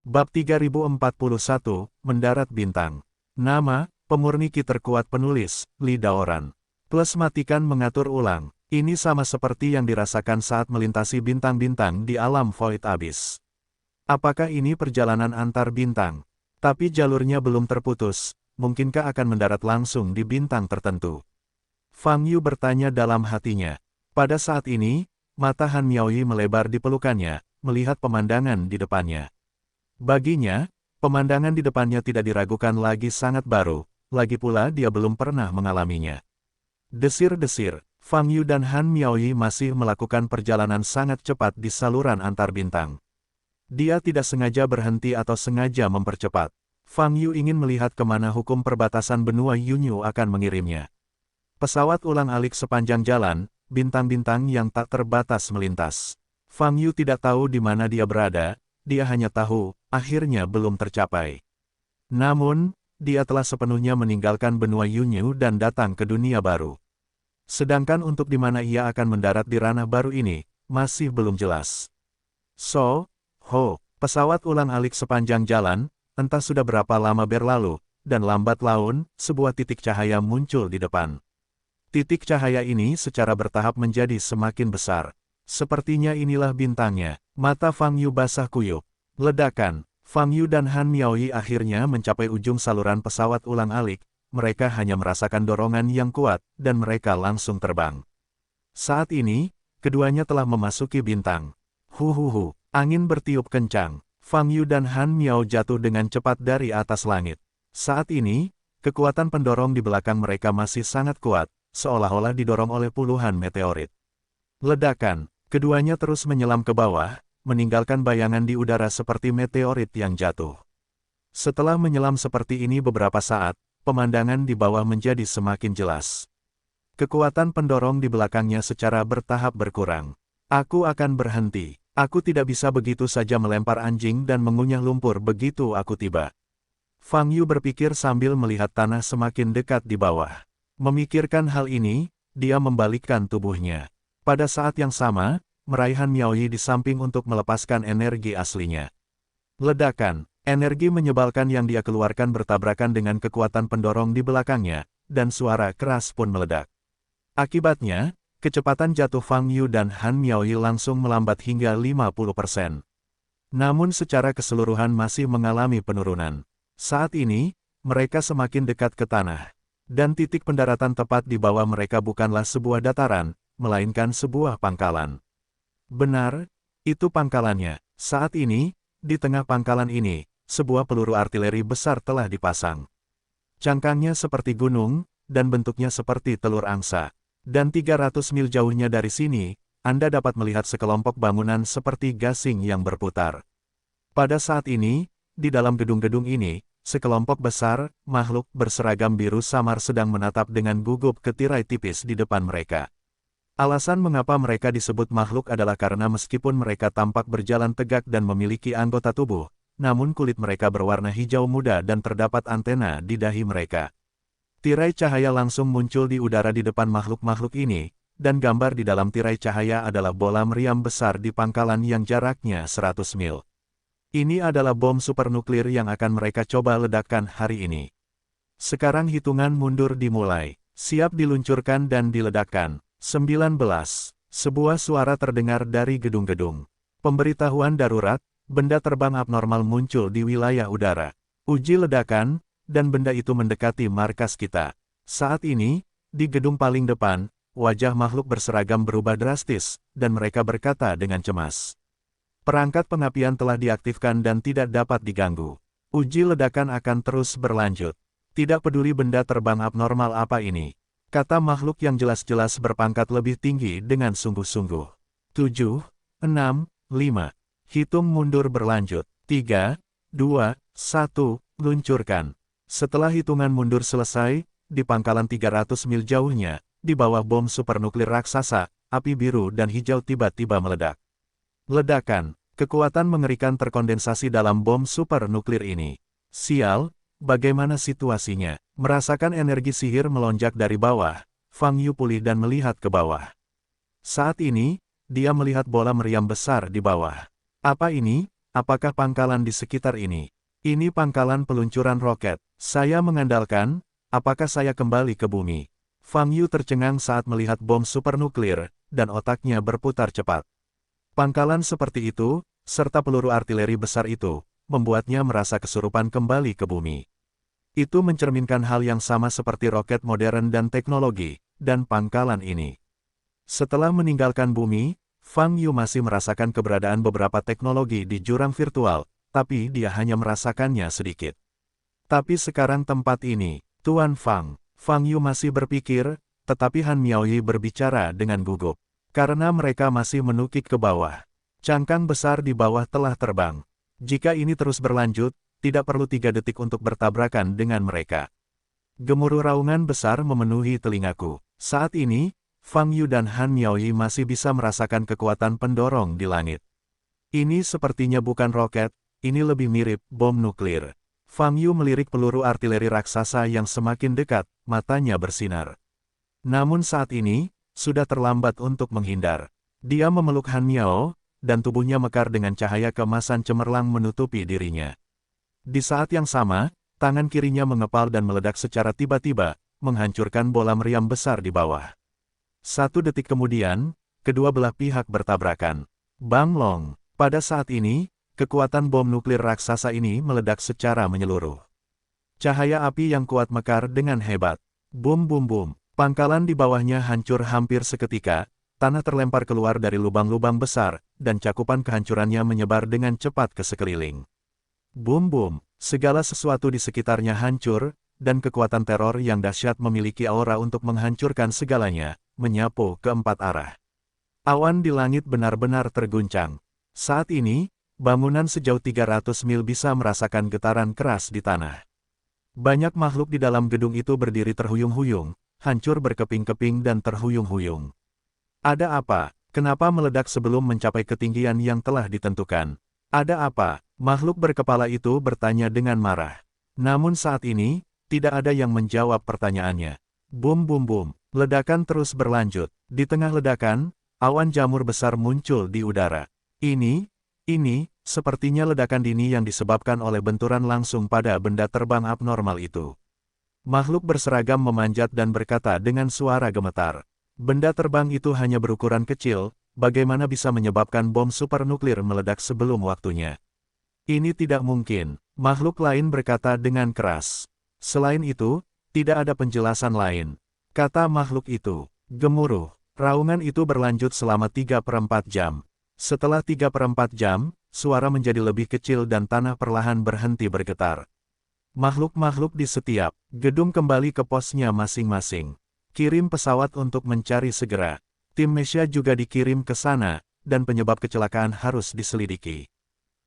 Bab 3041, Mendarat Bintang. Nama, pemurni ki terkuat penulis, Li Daoran. Plus matikan mengatur ulang. Ini sama seperti yang dirasakan saat melintasi bintang-bintang di alam void abyss. Apakah ini perjalanan antar bintang? Tapi jalurnya belum terputus, mungkinkah akan mendarat langsung di bintang tertentu? Fang Yu bertanya dalam hatinya. Pada saat ini, mata Han Miaoyi melebar di pelukannya, melihat pemandangan di depannya. Baginya, pemandangan di depannya tidak diragukan lagi sangat baru, lagi pula dia belum pernah mengalaminya. Desir-desir, Fang Yu dan Han Miaoyi masih melakukan perjalanan sangat cepat di saluran antar bintang. Dia tidak sengaja berhenti atau sengaja mempercepat. Fang Yu ingin melihat kemana hukum perbatasan benua Yunyu akan mengirimnya. Pesawat ulang-alik sepanjang jalan, bintang-bintang yang tak terbatas melintas. Fang Yu tidak tahu di mana dia berada, dia hanya tahu, akhirnya belum tercapai. Namun, dia telah sepenuhnya meninggalkan benua Yunyu dan datang ke dunia baru. Sedangkan untuk di mana ia akan mendarat di ranah baru ini, masih belum jelas. Pesawat ulang-alik sepanjang jalan, entah sudah berapa lama berlalu, dan lambat laun, sebuah titik cahaya muncul di depan. Titik cahaya ini secara bertahap menjadi semakin besar. Sepertinya inilah bintangnya. Mata Fang Yu basah kuyup. Ledakan. Fang Yu dan Han Miaoyi akhirnya mencapai ujung saluran pesawat ulang-alik. Mereka hanya merasakan dorongan yang kuat, dan mereka langsung terbang. Saat ini, keduanya telah memasuki bintang. Angin bertiup kencang. Fang Yu dan Han Miao jatuh dengan cepat dari atas langit. Saat ini, kekuatan pendorong di belakang mereka masih sangat kuat, seolah-olah didorong oleh puluhan meteorit. Ledakan. Keduanya terus menyelam ke bawah, meninggalkan bayangan di udara seperti meteorit yang jatuh. Setelah menyelam seperti ini beberapa saat, pemandangan di bawah menjadi semakin jelas. Kekuatan pendorong di belakangnya secara bertahap berkurang. Aku akan berhenti. Aku tidak bisa begitu saja melempar anjing dan mengunyah lumpur begitu aku tiba. Fang Yu berpikir sambil melihat tanah semakin dekat di bawah. Memikirkan hal ini, dia membalikkan tubuhnya. Pada saat yang sama, meraih Han Miaoyi di samping untuk melepaskan energi aslinya. Ledakan, energi menyebalkan yang dia keluarkan bertabrakan dengan kekuatan pendorong di belakangnya, dan suara keras pun meledak. Akibatnya, kecepatan jatuh Fang Yu dan Han Miaoyi langsung melambat hingga 50%. Namun secara keseluruhan masih mengalami penurunan. Saat ini, mereka semakin dekat ke tanah. Dan titik pendaratan tepat di bawah mereka bukanlah sebuah dataran, melainkan sebuah pangkalan. Benar, itu pangkalannya. Saat ini, di tengah pangkalan ini, sebuah peluru artileri besar telah dipasang. Cangkangnya seperti gunung, dan bentuknya seperti telur angsa. Dan 300 mil jauhnya dari sini, Anda dapat melihat sekelompok bangunan seperti gasing yang berputar. Pada saat ini, di dalam gedung-gedung ini, sekelompok besar, makhluk berseragam biru samar sedang menatap dengan gugup ke tirai tipis di depan mereka. Alasan mengapa mereka disebut makhluk adalah karena meskipun mereka tampak berjalan tegak dan memiliki anggota tubuh, namun kulit mereka berwarna hijau muda dan terdapat antena di dahi mereka. Tirai cahaya langsung muncul di udara di depan makhluk-makhluk ini, dan gambar di dalam tirai cahaya adalah bola meriam besar di pangkalan yang jaraknya 100 mil. Ini adalah bom supernuklir yang akan mereka coba ledakkan hari ini. Sekarang hitungan mundur dimulai. Siap diluncurkan dan diledakkan. 19. Sebuah suara terdengar dari gedung-gedung. Pemberitahuan darurat, benda terbang abnormal muncul di wilayah udara. Uji ledakan, dan benda itu mendekati markas kita. Saat ini, di gedung paling depan, wajah makhluk berseragam berubah drastis, dan mereka berkata dengan cemas. Perangkat pengapian telah diaktifkan dan tidak dapat diganggu. Uji ledakan akan terus berlanjut. Tidak peduli benda terbang abnormal apa ini. Kata makhluk yang jelas-jelas berpangkat lebih tinggi dengan sungguh-sungguh. 7, 6, 5. Hitung mundur berlanjut. 3, 2, 1, luncurkan. Setelah hitungan mundur selesai, di pangkalan 300 mil jauhnya, di bawah bom supernuklir raksasa, api biru dan hijau tiba-tiba meledak. Ledakan, kekuatan mengerikan terkondensasi dalam bom supernuklir ini. Sial, bagaimana situasinya? Merasakan energi sihir melonjak dari bawah, Fang Yu pulih dan melihat ke bawah. Saat ini, dia melihat bola meriam besar di bawah. Apa ini? apakah pangkalan di sekitar ini? Ini pangkalan peluncuran roket. Saya mengandalkan, apakah saya kembali ke bumi? Fang Yu tercengang saat melihat bom supernuklir, dan otaknya berputar cepat. Pangkalan seperti itu, serta peluru artileri besar itu, membuatnya merasa kesurupan kembali ke bumi. Itu mencerminkan hal yang sama seperti roket modern dan teknologi, dan pangkalan ini. Setelah meninggalkan bumi, Fang Yu masih merasakan keberadaan beberapa teknologi di jurang virtual, tapi dia hanya merasakannya sedikit. Tapi sekarang tempat ini, Tuan Fang. Fang Yu masih berpikir, tetapi Han Miaoyi berbicara dengan gugup. Karena mereka masih menukik ke bawah. Cangkang besar di bawah telah terbang. Jika ini terus berlanjut, tidak perlu 3 detik untuk bertabrakan dengan mereka. Gemuruh raungan besar memenuhi telingaku. Saat ini, Fang Yu dan Han Miaoyi masih bisa merasakan kekuatan pendorong di langit. Ini sepertinya bukan roket, ini lebih mirip bom nuklir. Fang Yu melirik peluru artileri raksasa yang semakin dekat, matanya bersinar. Namun saat ini, sudah terlambat untuk menghindar. Dia memeluk Han Miao, dan tubuhnya mekar dengan cahaya keemasan cemerlang menutupi dirinya. Di saat yang sama, tangan kirinya mengepal dan meledak secara tiba-tiba, menghancurkan bola meriam besar di bawah. 1 detik kemudian, kedua belah pihak bertabrakan. Bang Long. Pada saat ini, kekuatan bom nuklir raksasa ini meledak secara menyeluruh. Cahaya api yang kuat mekar dengan hebat. Bum bum bum. Pangkalan di bawahnya hancur hampir seketika, tanah terlempar keluar dari lubang-lubang besar, dan cakupan kehancurannya menyebar dengan cepat ke sekeliling. Bum bum. Segala sesuatu di sekitarnya hancur, dan kekuatan teror yang dahsyat memiliki aura untuk menghancurkan segalanya, menyapu ke 4 arah. Awan di langit benar-benar terguncang. Saat ini, bangunan sejauh 300 mil bisa merasakan getaran keras di tanah. Banyak makhluk di dalam gedung itu berdiri terhuyung-huyung, hancur berkeping-keping dan terhuyung-huyung. Ada apa? Kenapa meledak sebelum mencapai ketinggian yang telah ditentukan? Ada apa? Makhluk berkepala itu bertanya dengan marah. Namun saat ini, tidak ada yang menjawab pertanyaannya. Bum bum bum. Ledakan terus berlanjut. Di tengah ledakan, awan jamur besar muncul di udara. Ini, sepertinya ledakan dini yang disebabkan oleh benturan langsung pada benda terbang abnormal itu. Makhluk berseragam memanjat dan berkata dengan suara gemetar. Benda terbang itu hanya berukuran kecil, bagaimana bisa menyebabkan bom supernuklir meledak sebelum waktunya? Ini tidak mungkin, makhluk lain berkata dengan keras. Selain itu, tidak ada penjelasan lain. Kata makhluk itu, gemuruh. Raungan itu berlanjut selama 3/4 jam. Setelah 3/4 jam, suara menjadi lebih kecil dan tanah perlahan berhenti bergetar. Makhluk-makhluk di setiap gedung kembali ke posnya masing-masing. Kirim pesawat untuk mencari segera. Tim Mesya juga dikirim ke sana, dan penyebab kecelakaan harus diselidiki.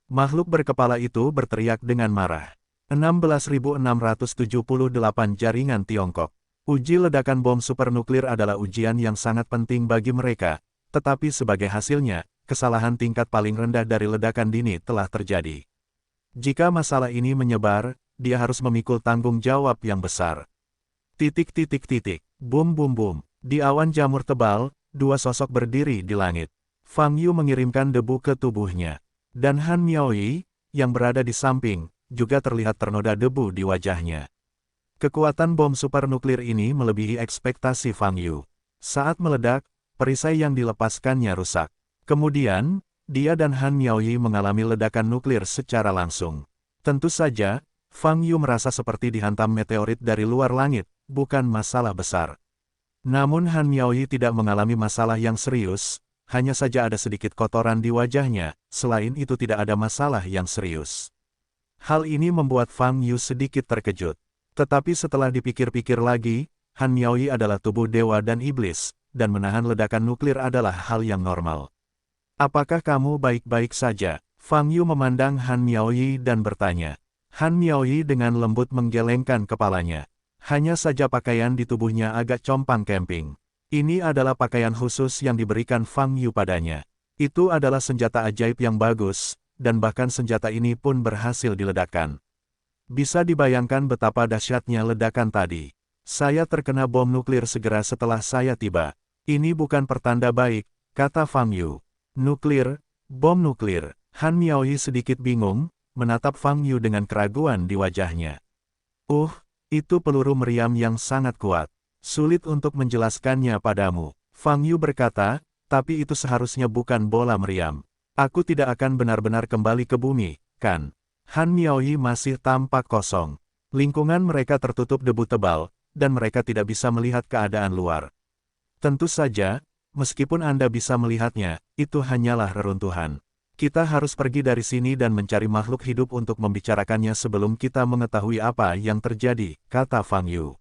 Makhluk berkepala itu berteriak dengan marah. 16.678 jaringan Tiongkok. Uji ledakan bom supernuklir adalah ujian yang sangat penting bagi mereka, tetapi sebagai hasilnya, kesalahan tingkat paling rendah dari ledakan dini telah terjadi. Jika masalah ini menyebar, dia harus memikul tanggung jawab yang besar. Bum bum bum. Di awan jamur tebal, 2 sosok berdiri di langit. Fang Yu mengirimkan debu ke tubuhnya. Dan Han Miaoyi, yang berada di samping, juga terlihat ternoda debu di wajahnya. Kekuatan bom supernuklir ini melebihi ekspektasi Fang Yu. Saat meledak, perisai yang dilepaskannya rusak. Kemudian, dia dan Han Miaoyi mengalami ledakan nuklir secara langsung. Tentu saja, Fang Yu merasa seperti dihantam meteorit dari luar langit, bukan masalah besar. Namun Han Miaoyi tidak mengalami masalah yang serius, hanya saja ada sedikit kotoran di wajahnya, selain itu tidak ada masalah yang serius. Hal ini membuat Fang Yu sedikit terkejut. Tetapi setelah dipikir-pikir lagi, Han Miaoyi adalah tubuh dewa dan iblis, dan menahan ledakan nuklir adalah hal yang normal. Apakah kamu baik-baik saja? Fang Yu memandang Han Miaoyi dan bertanya. Han Miaoyi dengan lembut menggelengkan kepalanya. Hanya saja pakaian di tubuhnya agak compang-camping. Ini adalah pakaian khusus yang diberikan Fang Yu padanya. Itu adalah senjata ajaib yang bagus, dan bahkan senjata ini pun berhasil diledakkan. Bisa dibayangkan betapa dahsyatnya ledakan tadi. Saya terkena bom nuklir segera setelah saya tiba. Ini bukan pertanda baik, kata Fang Yu. Nuklir, bom nuklir. Han Miaoyi sedikit bingung, menatap Fang Yu dengan keraguan di wajahnya. Itu peluru meriam yang sangat kuat. Sulit untuk menjelaskannya padamu. Fang Yu berkata, tapi itu seharusnya bukan bola meriam. Aku tidak akan benar-benar kembali ke bumi, kan? Han Miaoyi masih tampak kosong. Lingkungan mereka tertutup debu tebal, dan mereka tidak bisa melihat keadaan luar. Tentu saja, meskipun Anda bisa melihatnya, itu hanyalah reruntuhan. Kita harus pergi dari sini dan mencari makhluk hidup untuk membicarakannya sebelum kita mengetahui apa yang terjadi, kata Fang Yu.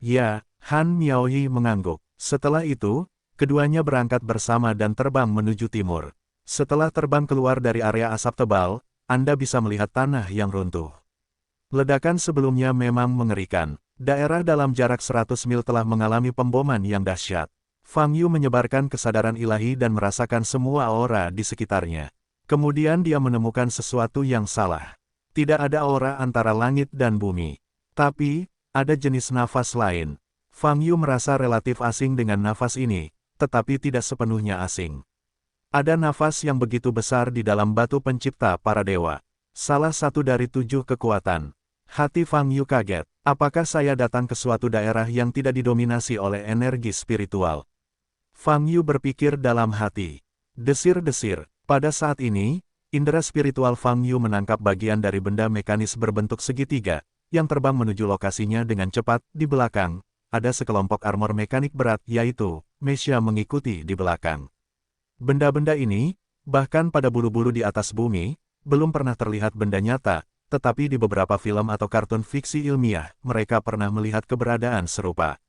Ya, Han Miaoyi mengangguk. Setelah itu, keduanya berangkat bersama dan terbang menuju timur. Setelah terbang keluar dari area asap tebal, Anda bisa melihat tanah yang runtuh. Ledakan sebelumnya memang mengerikan. Daerah dalam jarak 100 mil telah mengalami pemboman yang dahsyat. Fang Yu menyebarkan kesadaran ilahi dan merasakan semua aura di sekitarnya. Kemudian dia menemukan sesuatu yang salah. Tidak ada aura antara langit dan bumi. Tapi, ada jenis nafas lain. Fang Yu merasa relatif asing dengan nafas ini, tetapi tidak sepenuhnya asing. Ada nafas yang begitu besar di dalam batu pencipta para dewa. Salah satu dari 7 kekuatan. Hati Fang Yu kaget. Apakah saya datang ke suatu daerah yang tidak didominasi oleh energi spiritual? Fang Yu berpikir dalam hati. Desir-desir. Pada saat ini, indera spiritual Fang Yu menangkap bagian dari benda mekanis berbentuk segitiga, yang terbang menuju lokasinya dengan cepat. Di belakang, ada sekelompok armor mekanik berat, yaitu Mesha mengikuti di belakang. Benda-benda ini, bahkan pada bulu-bulu di atas bumi, belum pernah terlihat benda nyata, tetapi di beberapa film atau kartun fiksi ilmiah, mereka pernah melihat keberadaan serupa.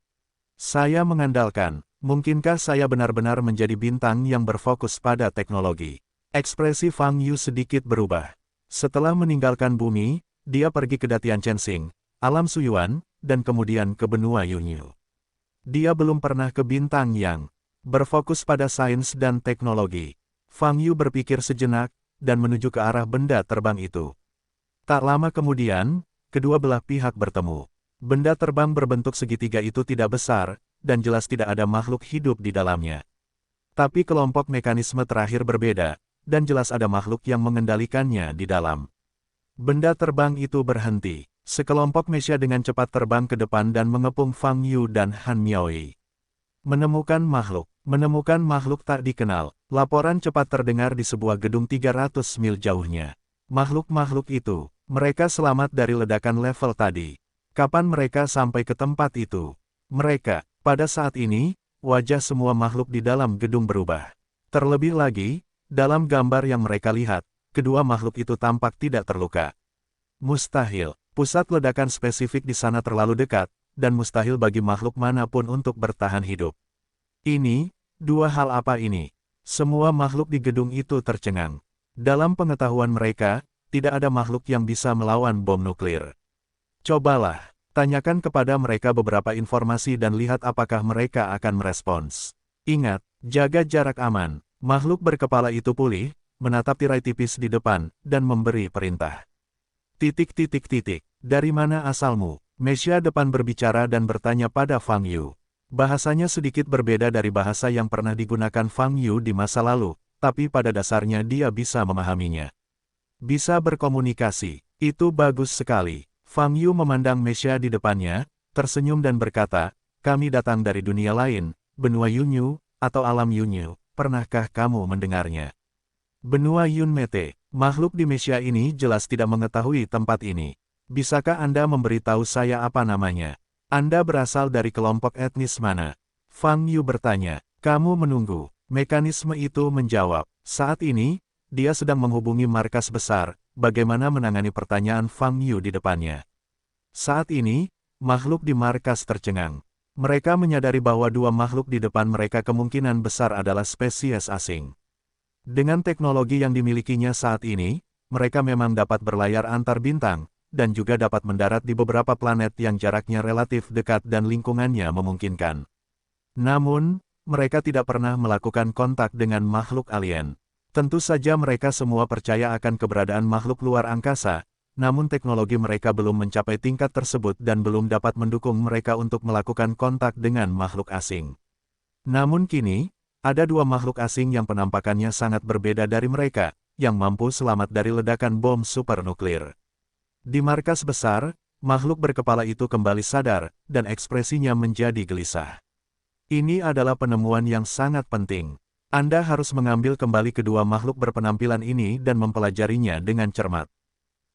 Saya mengandalkan, mungkinkah saya benar-benar menjadi bintang yang berfokus pada teknologi? Ekspresi Fang Yu sedikit berubah. Setelah meninggalkan bumi, dia pergi ke Datian Chensing, alam Suyuan, dan kemudian ke benua Yunyu. Dia belum pernah ke bintang yang berfokus pada sains dan teknologi. Fang Yu berpikir sejenak, dan menuju ke arah benda terbang itu. Tak lama kemudian, kedua belah pihak bertemu. Benda terbang berbentuk segitiga itu tidak besar, dan jelas tidak ada makhluk hidup di dalamnya. Tapi kelompok mekanisme terakhir berbeda, dan jelas ada makhluk yang mengendalikannya di dalam. Benda terbang itu berhenti. Sekelompok Mesha dengan cepat terbang ke depan dan mengepung Fang Yu dan Han Miaoyi. Menemukan makhluk tak dikenal. Laporan cepat terdengar di sebuah gedung 300 mil jauhnya. Makhluk-makhluk itu, mereka selamat dari ledakan level tadi. Kapan mereka sampai ke tempat itu? Mereka, pada saat ini, wajah semua makhluk di dalam gedung berubah. Terlebih lagi, dalam gambar yang mereka lihat, kedua makhluk itu tampak tidak terluka. Mustahil, pusat ledakan spesifik di sana terlalu dekat, dan mustahil bagi makhluk manapun untuk bertahan hidup. Ini, dua hal apa ini? Semua makhluk di gedung itu tercengang. Dalam pengetahuan mereka, tidak ada makhluk yang bisa melawan bom nuklir. Cobalah, tanyakan kepada mereka beberapa informasi dan lihat apakah mereka akan merespons. Ingat, jaga jarak aman. Makhluk berkepala itu pulih, menatap tirai tipis di depan, dan memberi perintah. Dari mana asalmu? Mesha depan berbicara dan bertanya pada Fang Yu. Bahasanya sedikit berbeda dari bahasa yang pernah digunakan Fang Yu di masa lalu, tapi pada dasarnya dia bisa memahaminya. Bisa berkomunikasi, itu bagus sekali. Fang Yu memandang Mesha di depannya, tersenyum dan berkata, kami datang dari dunia lain, benua Yunyu, atau alam Yunyu. Pernahkah kamu mendengarnya? Benua Yunmete, makhluk di Mesha ini jelas tidak mengetahui tempat ini. Bisakah Anda memberitahu saya apa namanya? Anda berasal dari kelompok etnis mana? Fang Yu bertanya. Kamu menunggu. Mekanisme itu menjawab. Saat ini, dia sedang menghubungi markas besar. Bagaimana menangani pertanyaan Fang Yu di depannya? Saat ini, makhluk di markas tercengang. Mereka menyadari bahwa dua makhluk di depan mereka kemungkinan besar adalah spesies asing. Dengan teknologi yang dimilikinya saat ini, mereka memang dapat berlayar antar bintang, dan juga dapat mendarat di beberapa planet yang jaraknya relatif dekat dan lingkungannya memungkinkan. Namun, mereka tidak pernah melakukan kontak dengan makhluk alien. Tentu saja mereka semua percaya akan keberadaan makhluk luar angkasa, namun teknologi mereka belum mencapai tingkat tersebut dan belum dapat mendukung mereka untuk melakukan kontak dengan makhluk asing. Namun kini, ada dua makhluk asing yang penampakannya sangat berbeda dari mereka, yang mampu selamat dari ledakan bom supernuklir. Di markas besar, makhluk berkepala itu kembali sadar, dan ekspresinya menjadi gelisah. Ini adalah penemuan yang sangat penting. Anda harus mengambil kembali kedua makhluk berpenampilan ini dan mempelajarinya dengan cermat.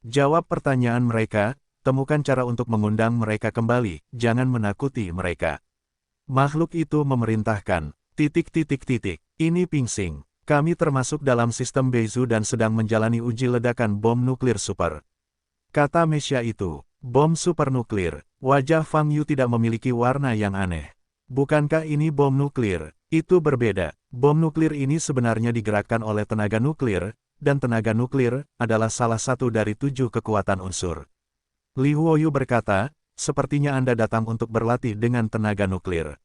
Jawab pertanyaan mereka, temukan cara untuk mengundang mereka kembali, jangan menakuti mereka. Makhluk itu memerintahkan, ... Ini Pingsing. Kami termasuk dalam sistem Beizu dan sedang menjalani uji ledakan bom nuklir super. Kata Mesya itu, bom supernuklir. Wajah Fang Yu tidak memiliki warna yang aneh. Bukankah ini bom nuklir? Itu berbeda. Bom nuklir ini sebenarnya digerakkan oleh tenaga nuklir, dan tenaga nuklir adalah salah satu dari 7 kekuatan unsur. Li Huoyu berkata, sepertinya Anda datang untuk berlatih dengan tenaga nuklir.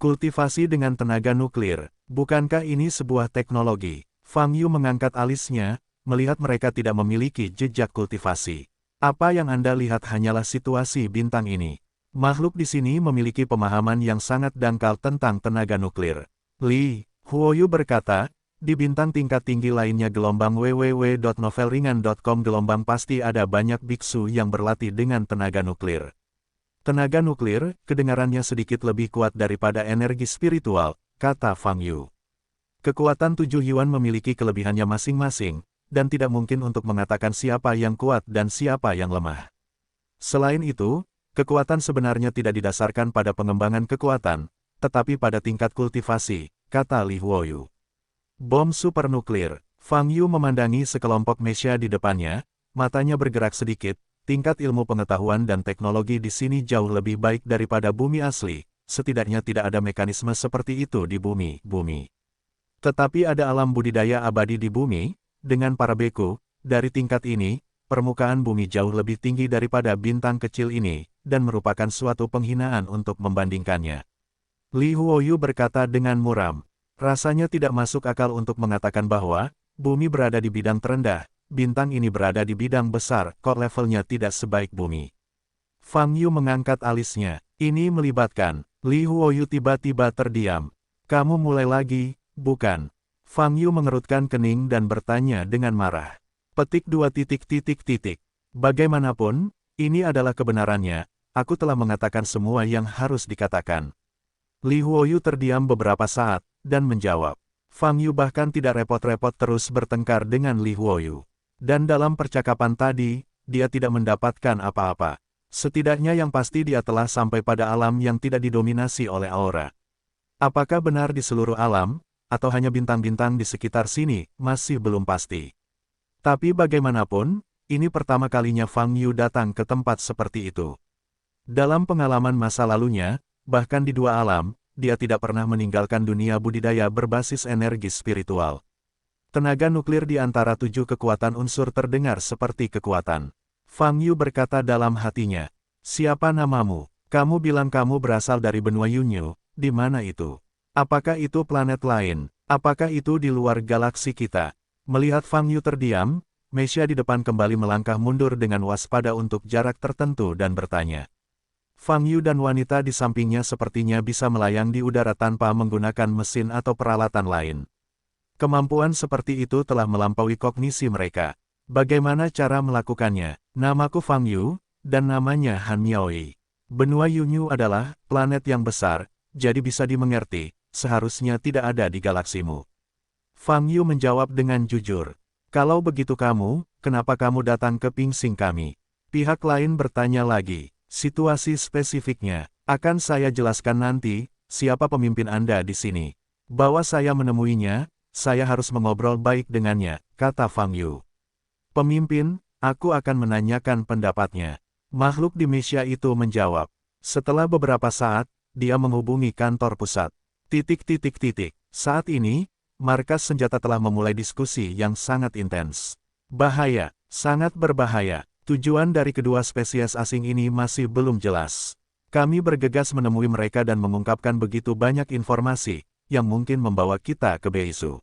Kultivasi dengan tenaga nuklir, bukankah ini sebuah teknologi? Fang Yu mengangkat alisnya, melihat mereka tidak memiliki jejak kultivasi. Apa yang Anda lihat hanyalah situasi bintang ini. Makhluk di sini memiliki pemahaman yang sangat dangkal tentang tenaga nuklir. Li Huoyu berkata, di bintang tingkat tinggi lainnya gelombang www.novelringan.com gelombang pasti ada banyak biksu yang berlatih dengan tenaga nuklir. Tenaga nuklir, kedengarannya sedikit lebih kuat daripada energi spiritual, kata Fang Yu. Kekuatan 7 Yuan memiliki kelebihannya masing-masing, dan tidak mungkin untuk mengatakan siapa yang kuat dan siapa yang lemah. Selain itu, kekuatan sebenarnya tidak didasarkan pada pengembangan kekuatan, tetapi pada tingkat kultivasi, kata Li Huoyu. Bom supernuklir. Fang Yu memandangi sekelompok Mesya di depannya, matanya bergerak sedikit, tingkat ilmu pengetahuan dan teknologi di sini jauh lebih baik daripada bumi asli, setidaknya tidak ada mekanisme seperti itu di bumi. Tetapi ada alam budidaya abadi di bumi, dengan para beku, dari tingkat ini, permukaan bumi jauh lebih tinggi daripada bintang kecil ini, dan merupakan suatu penghinaan untuk membandingkannya. Li Huoyu berkata dengan muram, rasanya tidak masuk akal untuk mengatakan bahwa, bumi berada di bidang terendah, bintang ini berada di bidang besar, kok levelnya tidak sebaik bumi. Fang Yu mengangkat alisnya, ini melibatkan, Li Huoyu tiba-tiba terdiam. Kamu mulai lagi, bukan? Fang Yu mengerutkan kening dan bertanya dengan marah. Petik 2. Bagaimanapun, ini adalah kebenarannya, aku telah mengatakan semua yang harus dikatakan. Li Huoyu terdiam beberapa saat, dan menjawab. Fang Yu bahkan tidak repot-repot terus bertengkar dengan Li Huoyu. Dan dalam percakapan tadi, dia tidak mendapatkan apa-apa. Setidaknya yang pasti dia telah sampai pada alam yang tidak didominasi oleh aura. Apakah benar di seluruh alam, atau hanya bintang-bintang di sekitar sini, masih belum pasti. Tapi bagaimanapun, ini pertama kalinya Fang Yu datang ke tempat seperti itu. Dalam pengalaman masa lalunya, bahkan di 2 alam, dia tidak pernah meninggalkan dunia budidaya berbasis energi spiritual. Tenaga nuklir di antara 7 kekuatan unsur terdengar seperti kekuatan. Fang Yu berkata dalam hatinya, siapa namamu? Kamu bilang kamu berasal dari benua Yunyu, di mana itu? Apakah itu planet lain? Apakah itu di luar galaksi kita? Melihat Fang Yu terdiam, Mesya di depan kembali melangkah mundur dengan waspada untuk jarak tertentu dan bertanya. Fang Yu dan wanita di sampingnya sepertinya bisa melayang di udara tanpa menggunakan mesin atau peralatan lain. Kemampuan seperti itu telah melampaui kognisi mereka. Bagaimana cara melakukannya? Namaku Fang Yu, dan namanya Han Miaoi. Benua Yunyu adalah planet yang besar, jadi bisa dimengerti, seharusnya tidak ada di galaksimu. Fang Yu menjawab dengan jujur. Kalau begitu kamu, kenapa kamu datang ke Pingsing kami? Pihak lain bertanya lagi. Situasi spesifiknya, akan saya jelaskan nanti, siapa pemimpin Anda di sini. Bahwa saya menemuinya, saya harus mengobrol baik dengannya, kata Fang Yu. Pemimpin, aku akan menanyakan pendapatnya. Makhluk di Mesya itu menjawab. Setelah beberapa saat, dia menghubungi kantor pusat. Saat ini, markas senjata telah memulai diskusi yang sangat intens. Bahaya, sangat berbahaya. Tujuan dari kedua spesies asing ini masih belum jelas. Kami bergegas menemui mereka dan mengungkapkan begitu banyak informasi, yang mungkin membawa kita ke Beizu.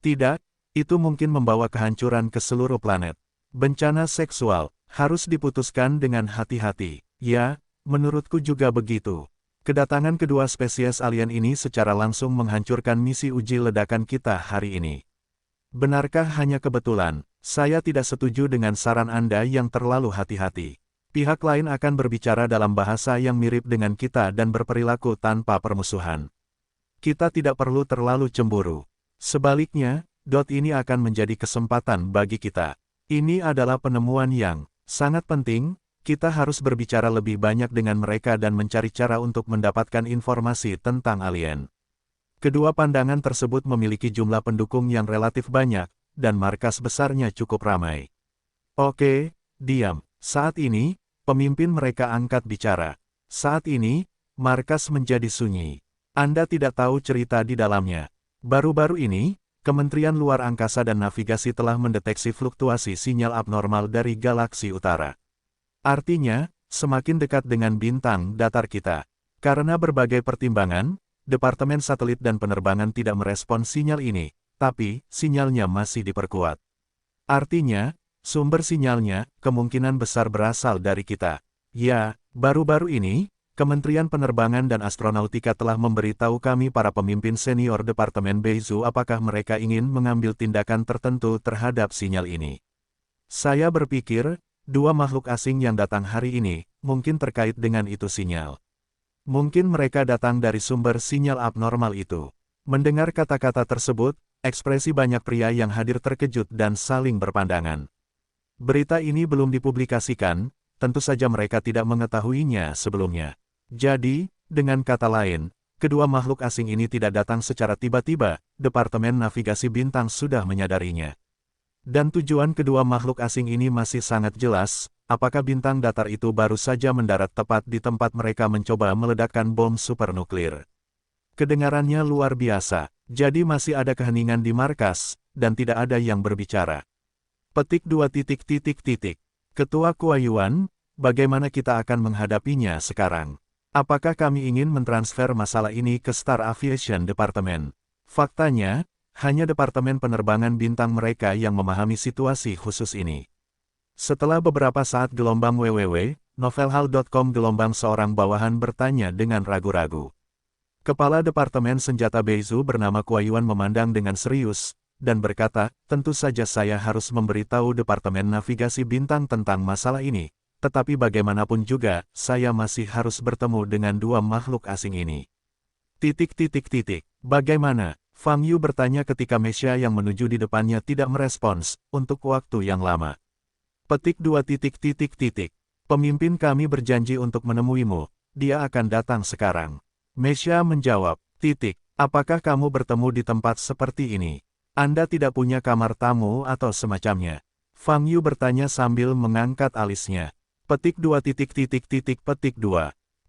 Tidak, itu mungkin membawa kehancuran ke seluruh planet. Bencana seksual, harus diputuskan dengan hati-hati. Ya, menurutku juga begitu. Kedatangan kedua spesies alien ini secara langsung menghancurkan misi uji ledakan kita hari ini. Benarkah hanya kebetulan? Saya tidak setuju dengan saran Anda yang terlalu hati-hati. Pihak lain akan berbicara dalam bahasa yang mirip dengan kita dan berperilaku tanpa permusuhan. Kita tidak perlu terlalu cemburu. Sebaliknya, ini akan menjadi kesempatan bagi kita. Ini adalah penemuan yang sangat penting. Kita harus berbicara lebih banyak dengan mereka dan mencari cara untuk mendapatkan informasi tentang alien. Kedua pandangan tersebut memiliki jumlah pendukung yang relatif banyak, dan markas besarnya cukup ramai. Oke, diam. Saat ini, pemimpin mereka angkat bicara. Saat ini, markas menjadi sunyi. Anda tidak tahu cerita di dalamnya. Baru-baru ini, Kementerian Luar Angkasa dan Navigasi telah mendeteksi fluktuasi sinyal abnormal dari galaksi utara. Artinya, semakin dekat dengan bintang datar kita. Karena berbagai pertimbangan, Departemen Satelit dan Penerbangan tidak merespon sinyal ini, tapi sinyalnya masih diperkuat. Artinya, sumber sinyalnya kemungkinan besar berasal dari kita. Ya, baru-baru ini, Kementerian Penerbangan dan Astronautika telah memberitahu kami para pemimpin senior Departemen Beidou apakah mereka ingin mengambil tindakan tertentu terhadap sinyal ini. Saya berpikir, dua makhluk asing yang datang hari ini, mungkin terkait dengan itu sinyal. Mungkin mereka datang dari sumber sinyal abnormal itu. Mendengar kata-kata tersebut, ekspresi banyak pria yang hadir terkejut dan saling berpandangan. Berita ini belum dipublikasikan, tentu saja mereka tidak mengetahuinya sebelumnya. Jadi, dengan kata lain, kedua makhluk asing ini tidak datang secara tiba-tiba, Departemen Navigasi Bintang sudah menyadarinya. Dan tujuan kedua makhluk asing ini masih sangat jelas, apakah bintang datar itu baru saja mendarat tepat di tempat mereka mencoba meledakkan bom supernuklir. Kedengarannya luar biasa, jadi masih ada keheningan di markas, dan tidak ada yang berbicara. Petik 2. Ketua Kuayuan, bagaimana kita akan menghadapinya sekarang? Apakah kami ingin mentransfer masalah ini ke Star Aviation Department? Faktanya, hanya Departemen Penerbangan Bintang mereka yang memahami situasi khusus ini. Setelah beberapa saat gelombang www.novelhall.com gelombang seorang bawahan bertanya dengan ragu-ragu. Kepala Departemen Senjata Beidou bernama Kuayuan memandang dengan serius, dan berkata, tentu saja saya harus memberitahu Departemen Navigasi Bintang tentang masalah ini, tetapi bagaimanapun juga, saya masih harus bertemu dengan dua makhluk asing ini. Bagaimana? Fang Yu bertanya ketika Mesya yang menuju di depannya tidak merespons, untuk waktu yang lama. Petik 2. Pemimpin kami berjanji untuk menemuimu, dia akan datang sekarang. Mesya menjawab, apakah kamu bertemu di tempat seperti ini? Anda tidak punya kamar tamu atau semacamnya? Fang Yu bertanya sambil mengangkat alisnya. Petik 2.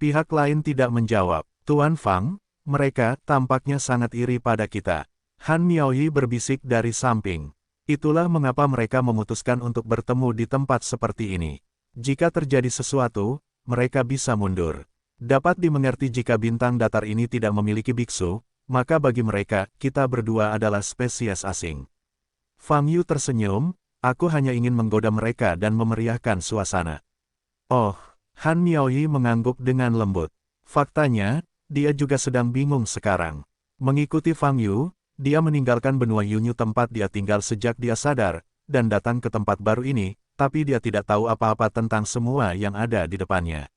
Pihak lain tidak menjawab. Tuan Fang, mereka tampaknya sangat iri pada kita. Han Miaoyi berbisik dari samping. Itulah mengapa mereka memutuskan untuk bertemu di tempat seperti ini. Jika terjadi sesuatu, mereka bisa mundur. Dapat dimengerti jika bintang datar ini tidak memiliki biksu, maka bagi mereka, kita berdua adalah spesies asing. Fang Yu tersenyum, aku hanya ingin menggoda mereka dan memeriahkan suasana. Oh, Han Miaoyi mengangguk dengan lembut. Faktanya, dia juga sedang bingung sekarang. Mengikuti Fang Yu, dia meninggalkan benua Yunyu tempat dia tinggal sejak dia sadar, dan datang ke tempat baru ini, tapi dia tidak tahu apa-apa tentang semua yang ada di depannya.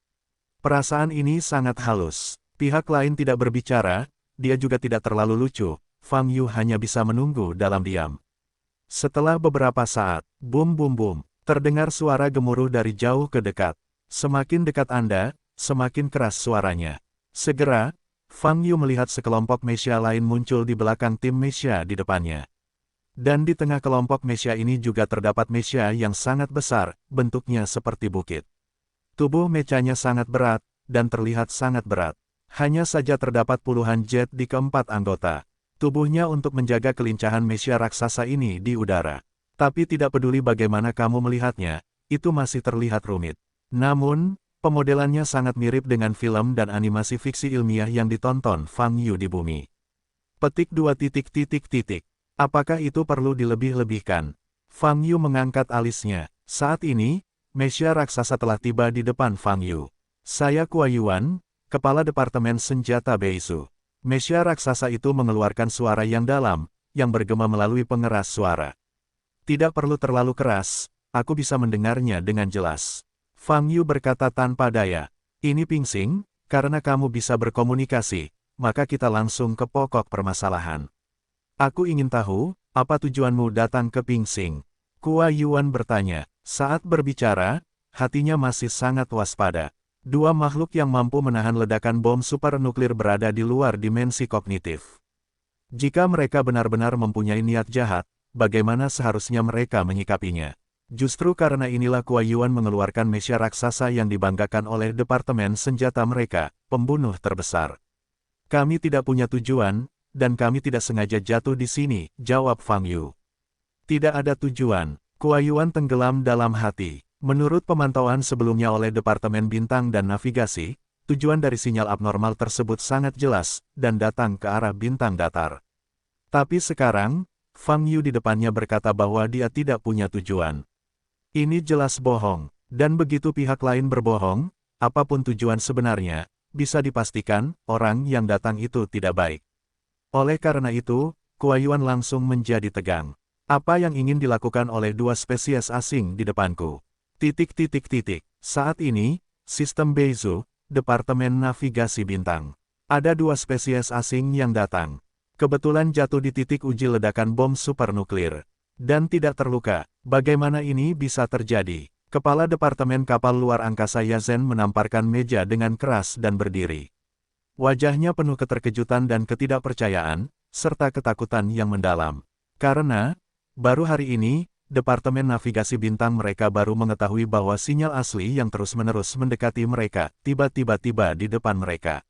Perasaan ini sangat halus. Pihak lain tidak berbicara, dia juga tidak terlalu lucu, Fang Yu hanya bisa menunggu dalam diam. Setelah beberapa saat, bum bum bum, terdengar suara gemuruh dari jauh ke dekat. Semakin dekat Anda, semakin keras suaranya. Segera, Fang Yu melihat sekelompok Mesya lain muncul di belakang tim Mesya di depannya. Dan di tengah kelompok Mesya ini juga terdapat Mesya yang sangat besar, bentuknya seperti bukit. Tubuh mechanya sangat berat, dan terlihat sangat berat. Hanya saja terdapat puluhan jet di keempat anggota. Tubuhnya untuk menjaga kelincahan Mesya raksasa ini di udara. Tapi tidak peduli bagaimana kamu melihatnya, itu masih terlihat rumit. Namun, pemodelannya sangat mirip dengan film dan animasi fiksi ilmiah yang ditonton Fang Yu di bumi. Petik 2. Apakah itu perlu dilebih-lebihkan? Fang Yu mengangkat alisnya. Saat ini, Mesya raksasa telah tiba di depan Fang Yu. Saya Kuayuan, Kepala Departemen Senjata Beidou. Mesya raksasa itu mengeluarkan suara yang dalam, yang bergema melalui pengeras suara. Tidak perlu terlalu keras, aku bisa mendengarnya dengan jelas. Fang Yu berkata tanpa daya. Ini Pingsing, karena kamu bisa berkomunikasi, maka kita langsung ke pokok permasalahan. Aku ingin tahu, apa tujuanmu datang ke Pingsing? Kuai Yuan bertanya. Saat berbicara, hatinya masih sangat waspada. Dua makhluk yang mampu menahan ledakan bom supernuklir berada di luar dimensi kognitif. Jika mereka benar-benar mempunyai niat jahat, bagaimana seharusnya mereka menyikapinya? Justru karena inilah Kuai Yuan mengeluarkan mesia raksasa yang dibanggakan oleh Departemen Senjata mereka, pembunuh terbesar. Kami tidak punya tujuan, dan kami tidak sengaja jatuh di sini, jawab Fang Yu. Tidak ada tujuan. Kuai Yuan tenggelam dalam hati. Menurut pemantauan sebelumnya oleh Departemen Bintang dan Navigasi, tujuan dari sinyal abnormal tersebut sangat jelas, dan datang ke arah bintang datar. Tapi sekarang, Fang Yu di depannya berkata bahwa dia tidak punya tujuan. Ini jelas bohong, dan begitu pihak lain berbohong, apapun tujuan sebenarnya, bisa dipastikan, orang yang datang itu tidak baik. Oleh karena itu, Kuai Yuan langsung menjadi tegang. Apa yang ingin dilakukan oleh dua spesies asing di depanku? Saat ini, sistem Beizhou, Departemen Navigasi Bintang. Ada dua spesies asing yang datang. Kebetulan jatuh di titik uji ledakan bom supernuklir. Dan tidak terluka. Bagaimana ini bisa terjadi? Kepala Departemen Kapal Luar Angkasa Yazhen menamparkan meja dengan keras dan berdiri. Wajahnya penuh keterkejutan dan ketidakpercayaan, serta ketakutan yang mendalam. Karena, baru hari ini, Departemen Navigasi Bintang mereka baru mengetahui bahwa sinyal asli yang terus-menerus mendekati mereka, tiba-tiba di depan mereka.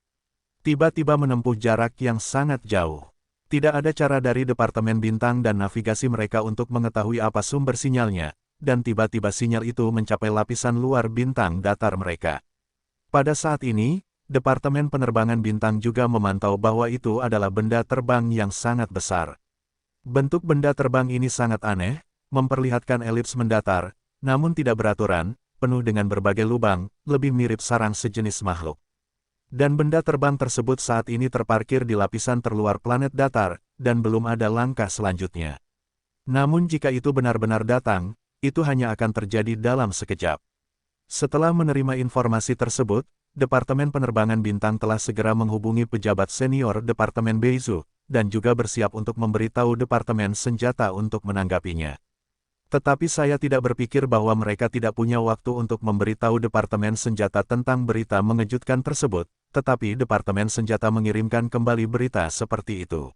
Tiba-tiba menempuh jarak yang sangat jauh. Tidak ada cara dari Departemen Bintang dan Navigasi mereka untuk mengetahui apa sumber sinyalnya, dan tiba-tiba sinyal itu mencapai lapisan luar bintang datar mereka. Pada saat ini, Departemen Penerbangan Bintang juga memantau bahwa itu adalah benda terbang yang sangat besar. Bentuk benda terbang ini sangat aneh, memperlihatkan elips mendatar, namun tidak beraturan, penuh dengan berbagai lubang, lebih mirip sarang sejenis makhluk. Dan benda terbang tersebut saat ini terparkir di lapisan terluar planet datar, dan belum ada langkah selanjutnya. Namun jika itu benar-benar datang, itu hanya akan terjadi dalam sekejap. Setelah menerima informasi tersebut, Departemen Penerbangan Bintang telah segera menghubungi pejabat senior Departemen Beizhou, dan juga bersiap untuk memberitahu Departemen Senjata untuk menanggapinya. Tetapi saya tidak berpikir bahwa mereka tidak punya waktu untuk memberitahu Departemen Senjata tentang berita mengejutkan tersebut, tetapi Departemen Senjata mengirimkan kembali berita seperti itu.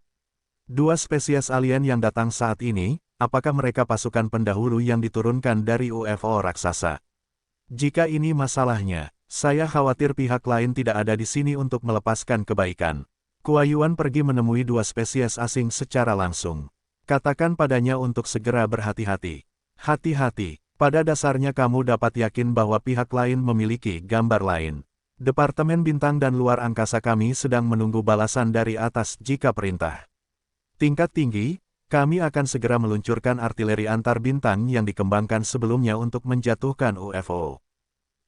Dua spesies alien yang datang saat ini, apakah mereka pasukan pendahulu yang diturunkan dari UFO raksasa? Jika ini masalahnya, saya khawatir pihak lain tidak ada di sini untuk melepaskan kebaikan. Kuai Yuan pergi menemui dua spesies asing secara langsung. Katakan padanya untuk segera berhati-hati. Hati-hati, pada dasarnya kamu dapat yakin bahwa pihak lain memiliki gambar lain. Departemen Bintang dan Luar Angkasa kami sedang menunggu balasan dari atas jika perintah. Tingkat tinggi, kami akan segera meluncurkan artileri antar bintang yang dikembangkan sebelumnya untuk menjatuhkan UFO.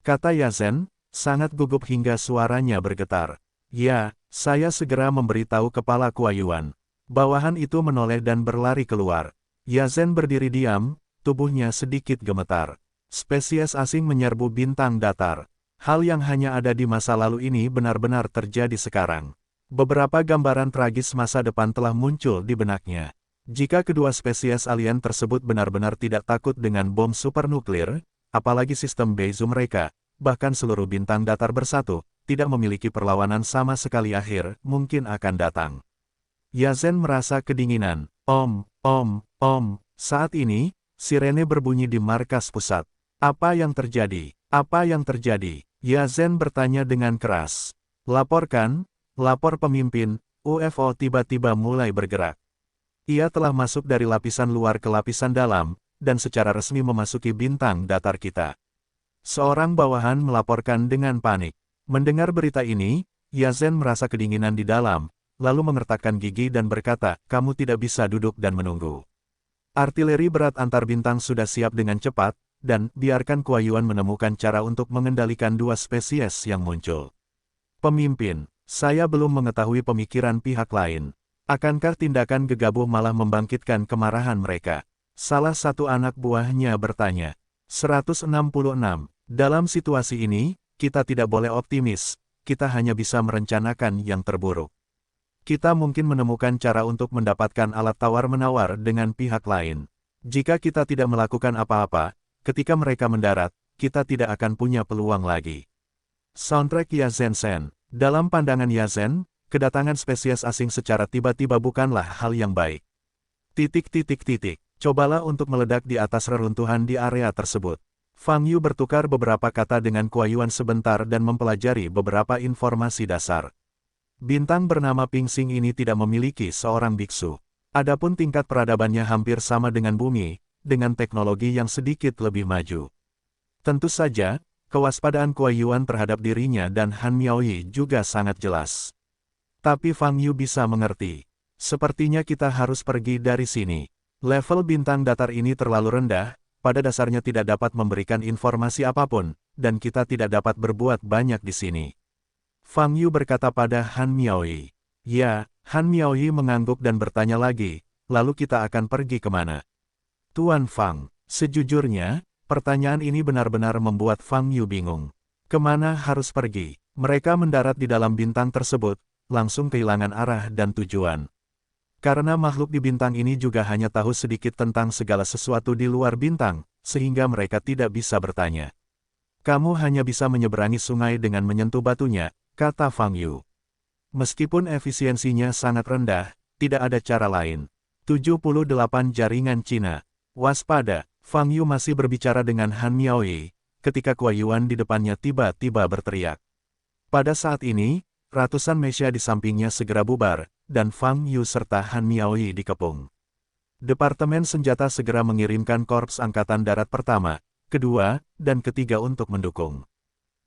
Kata Yazhen, sangat gugup hingga suaranya bergetar. Ya, saya segera memberitahu kepala Kuai Yuan. Bawahan itu menoleh dan berlari keluar. Yazhen berdiri diam, tubuhnya sedikit gemetar. Spesies asing menyerbu bintang datar. Hal yang hanya ada di masa lalu ini benar-benar terjadi sekarang. Beberapa gambaran tragis masa depan telah muncul di benaknya. Jika kedua spesies alien tersebut benar-benar tidak takut dengan bom supernuklir, apalagi sistem Beizhou mereka, bahkan seluruh bintang datar bersatu, tidak memiliki perlawanan sama sekali akhir, mungkin akan datang. Yazhen merasa kedinginan. Saat ini, sirene berbunyi di markas pusat. Apa yang terjadi? Apa yang terjadi? Yazhen bertanya dengan keras. Laporkan, lapor pemimpin, UFO tiba-tiba mulai bergerak. Ia telah masuk dari lapisan luar ke lapisan dalam, dan secara resmi memasuki bintang datar kita. Seorang bawahan melaporkan dengan panik. Mendengar berita ini, Yazhen merasa kedinginan di dalam, lalu mengertakkan gigi dan berkata, kamu tidak bisa duduk dan menunggu. Artileri berat antar bintang sudah siap dengan cepat, dan biarkan Kuai Yuan menemukan cara untuk mengendalikan dua spesies yang muncul. Pemimpin, saya belum mengetahui pemikiran pihak lain. Akankah tindakan gegabah malah membangkitkan kemarahan mereka? Salah satu anak buahnya bertanya. 166. Dalam situasi ini, kita tidak boleh optimis, kita hanya bisa merencanakan yang terburuk. Kita mungkin menemukan cara untuk mendapatkan alat tawar-menawar dengan pihak lain. Jika kita tidak melakukan apa-apa, ketika mereka mendarat, kita tidak akan punya peluang lagi. Soundtrack Yazen-sen. Dalam pandangan Yazen, kedatangan spesies asing secara tiba-tiba bukanlah hal yang baik. Cobalah untuk meledak di atas reruntuhan di area tersebut. Fang Yu bertukar beberapa kata dengan Kuai Yuan sebentar dan mempelajari beberapa informasi dasar. Bintang bernama Pingsing ini tidak memiliki seorang biksu. Adapun tingkat peradabannya hampir sama dengan bumi, dengan teknologi yang sedikit lebih maju. Tentu saja, kewaspadaan Kuai Yuan terhadap dirinya dan Han Miaoyi juga sangat jelas. Tapi Fang Yu bisa mengerti. Sepertinya kita harus pergi dari sini. Level bintang datar ini terlalu rendah, pada dasarnya tidak dapat memberikan informasi apapun, dan kita tidak dapat berbuat banyak di sini. Fang Yu berkata pada Han Miaoyi. Ya, Han Miaoyi mengangguk dan bertanya lagi, lalu kita akan pergi kemana? Tuan Fang, sejujurnya, pertanyaan ini benar-benar membuat Fang Yu bingung. Kemana harus pergi? Mereka mendarat di dalam bintang tersebut, langsung kehilangan arah dan tujuan. Karena makhluk di bintang ini juga hanya tahu sedikit tentang segala sesuatu di luar bintang, sehingga mereka tidak bisa bertanya. Kamu hanya bisa menyeberangi sungai dengan menyentuh batunya, kata Fang Yu. Meskipun efisiensinya sangat rendah, tidak ada cara lain. 78 jaringan Cina. Waspada, Fang Yu masih berbicara dengan Han Miaoyi, ketika Kuai Yuan di depannya tiba-tiba berteriak. Pada saat ini, ratusan mesia di sampingnya segera bubar, dan Fang Yu serta Han Miaoyi dikepung. Departemen Senjata segera mengirimkan Korps Angkatan Darat pertama, kedua, dan ketiga untuk mendukung.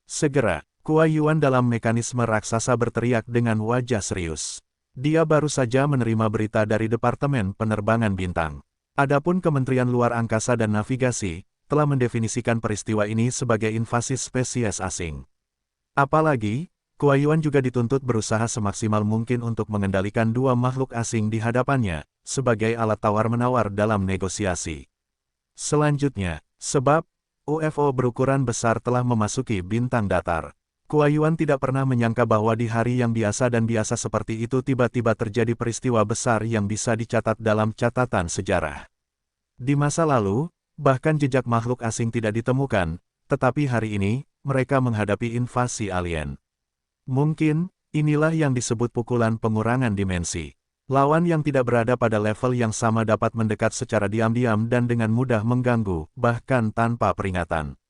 Segera, Kuai Yuan dalam mekanisme raksasa berteriak dengan wajah serius. Dia baru saja menerima berita dari Departemen Penerbangan Bintang. Adapun Kementerian Luar Angkasa dan Navigasi, telah mendefinisikan peristiwa ini sebagai invasi spesies asing. Apalagi, Kuai Yuan juga dituntut berusaha semaksimal mungkin untuk mengendalikan dua makhluk asing di hadapannya, sebagai alat tawar-menawar dalam negosiasi. Selanjutnya, sebab UFO berukuran besar telah memasuki bintang datar. Kuai Yuan tidak pernah menyangka bahwa di hari yang biasa dan biasa seperti itu tiba-tiba terjadi peristiwa besar yang bisa dicatat dalam catatan sejarah. Di masa lalu, bahkan jejak makhluk asing tidak ditemukan, tetapi hari ini, mereka menghadapi invasi alien. Mungkin, inilah yang disebut pukulan pengurangan dimensi. Lawan yang tidak berada pada level yang sama dapat mendekat secara diam-diam dan dengan mudah mengganggu, bahkan tanpa peringatan.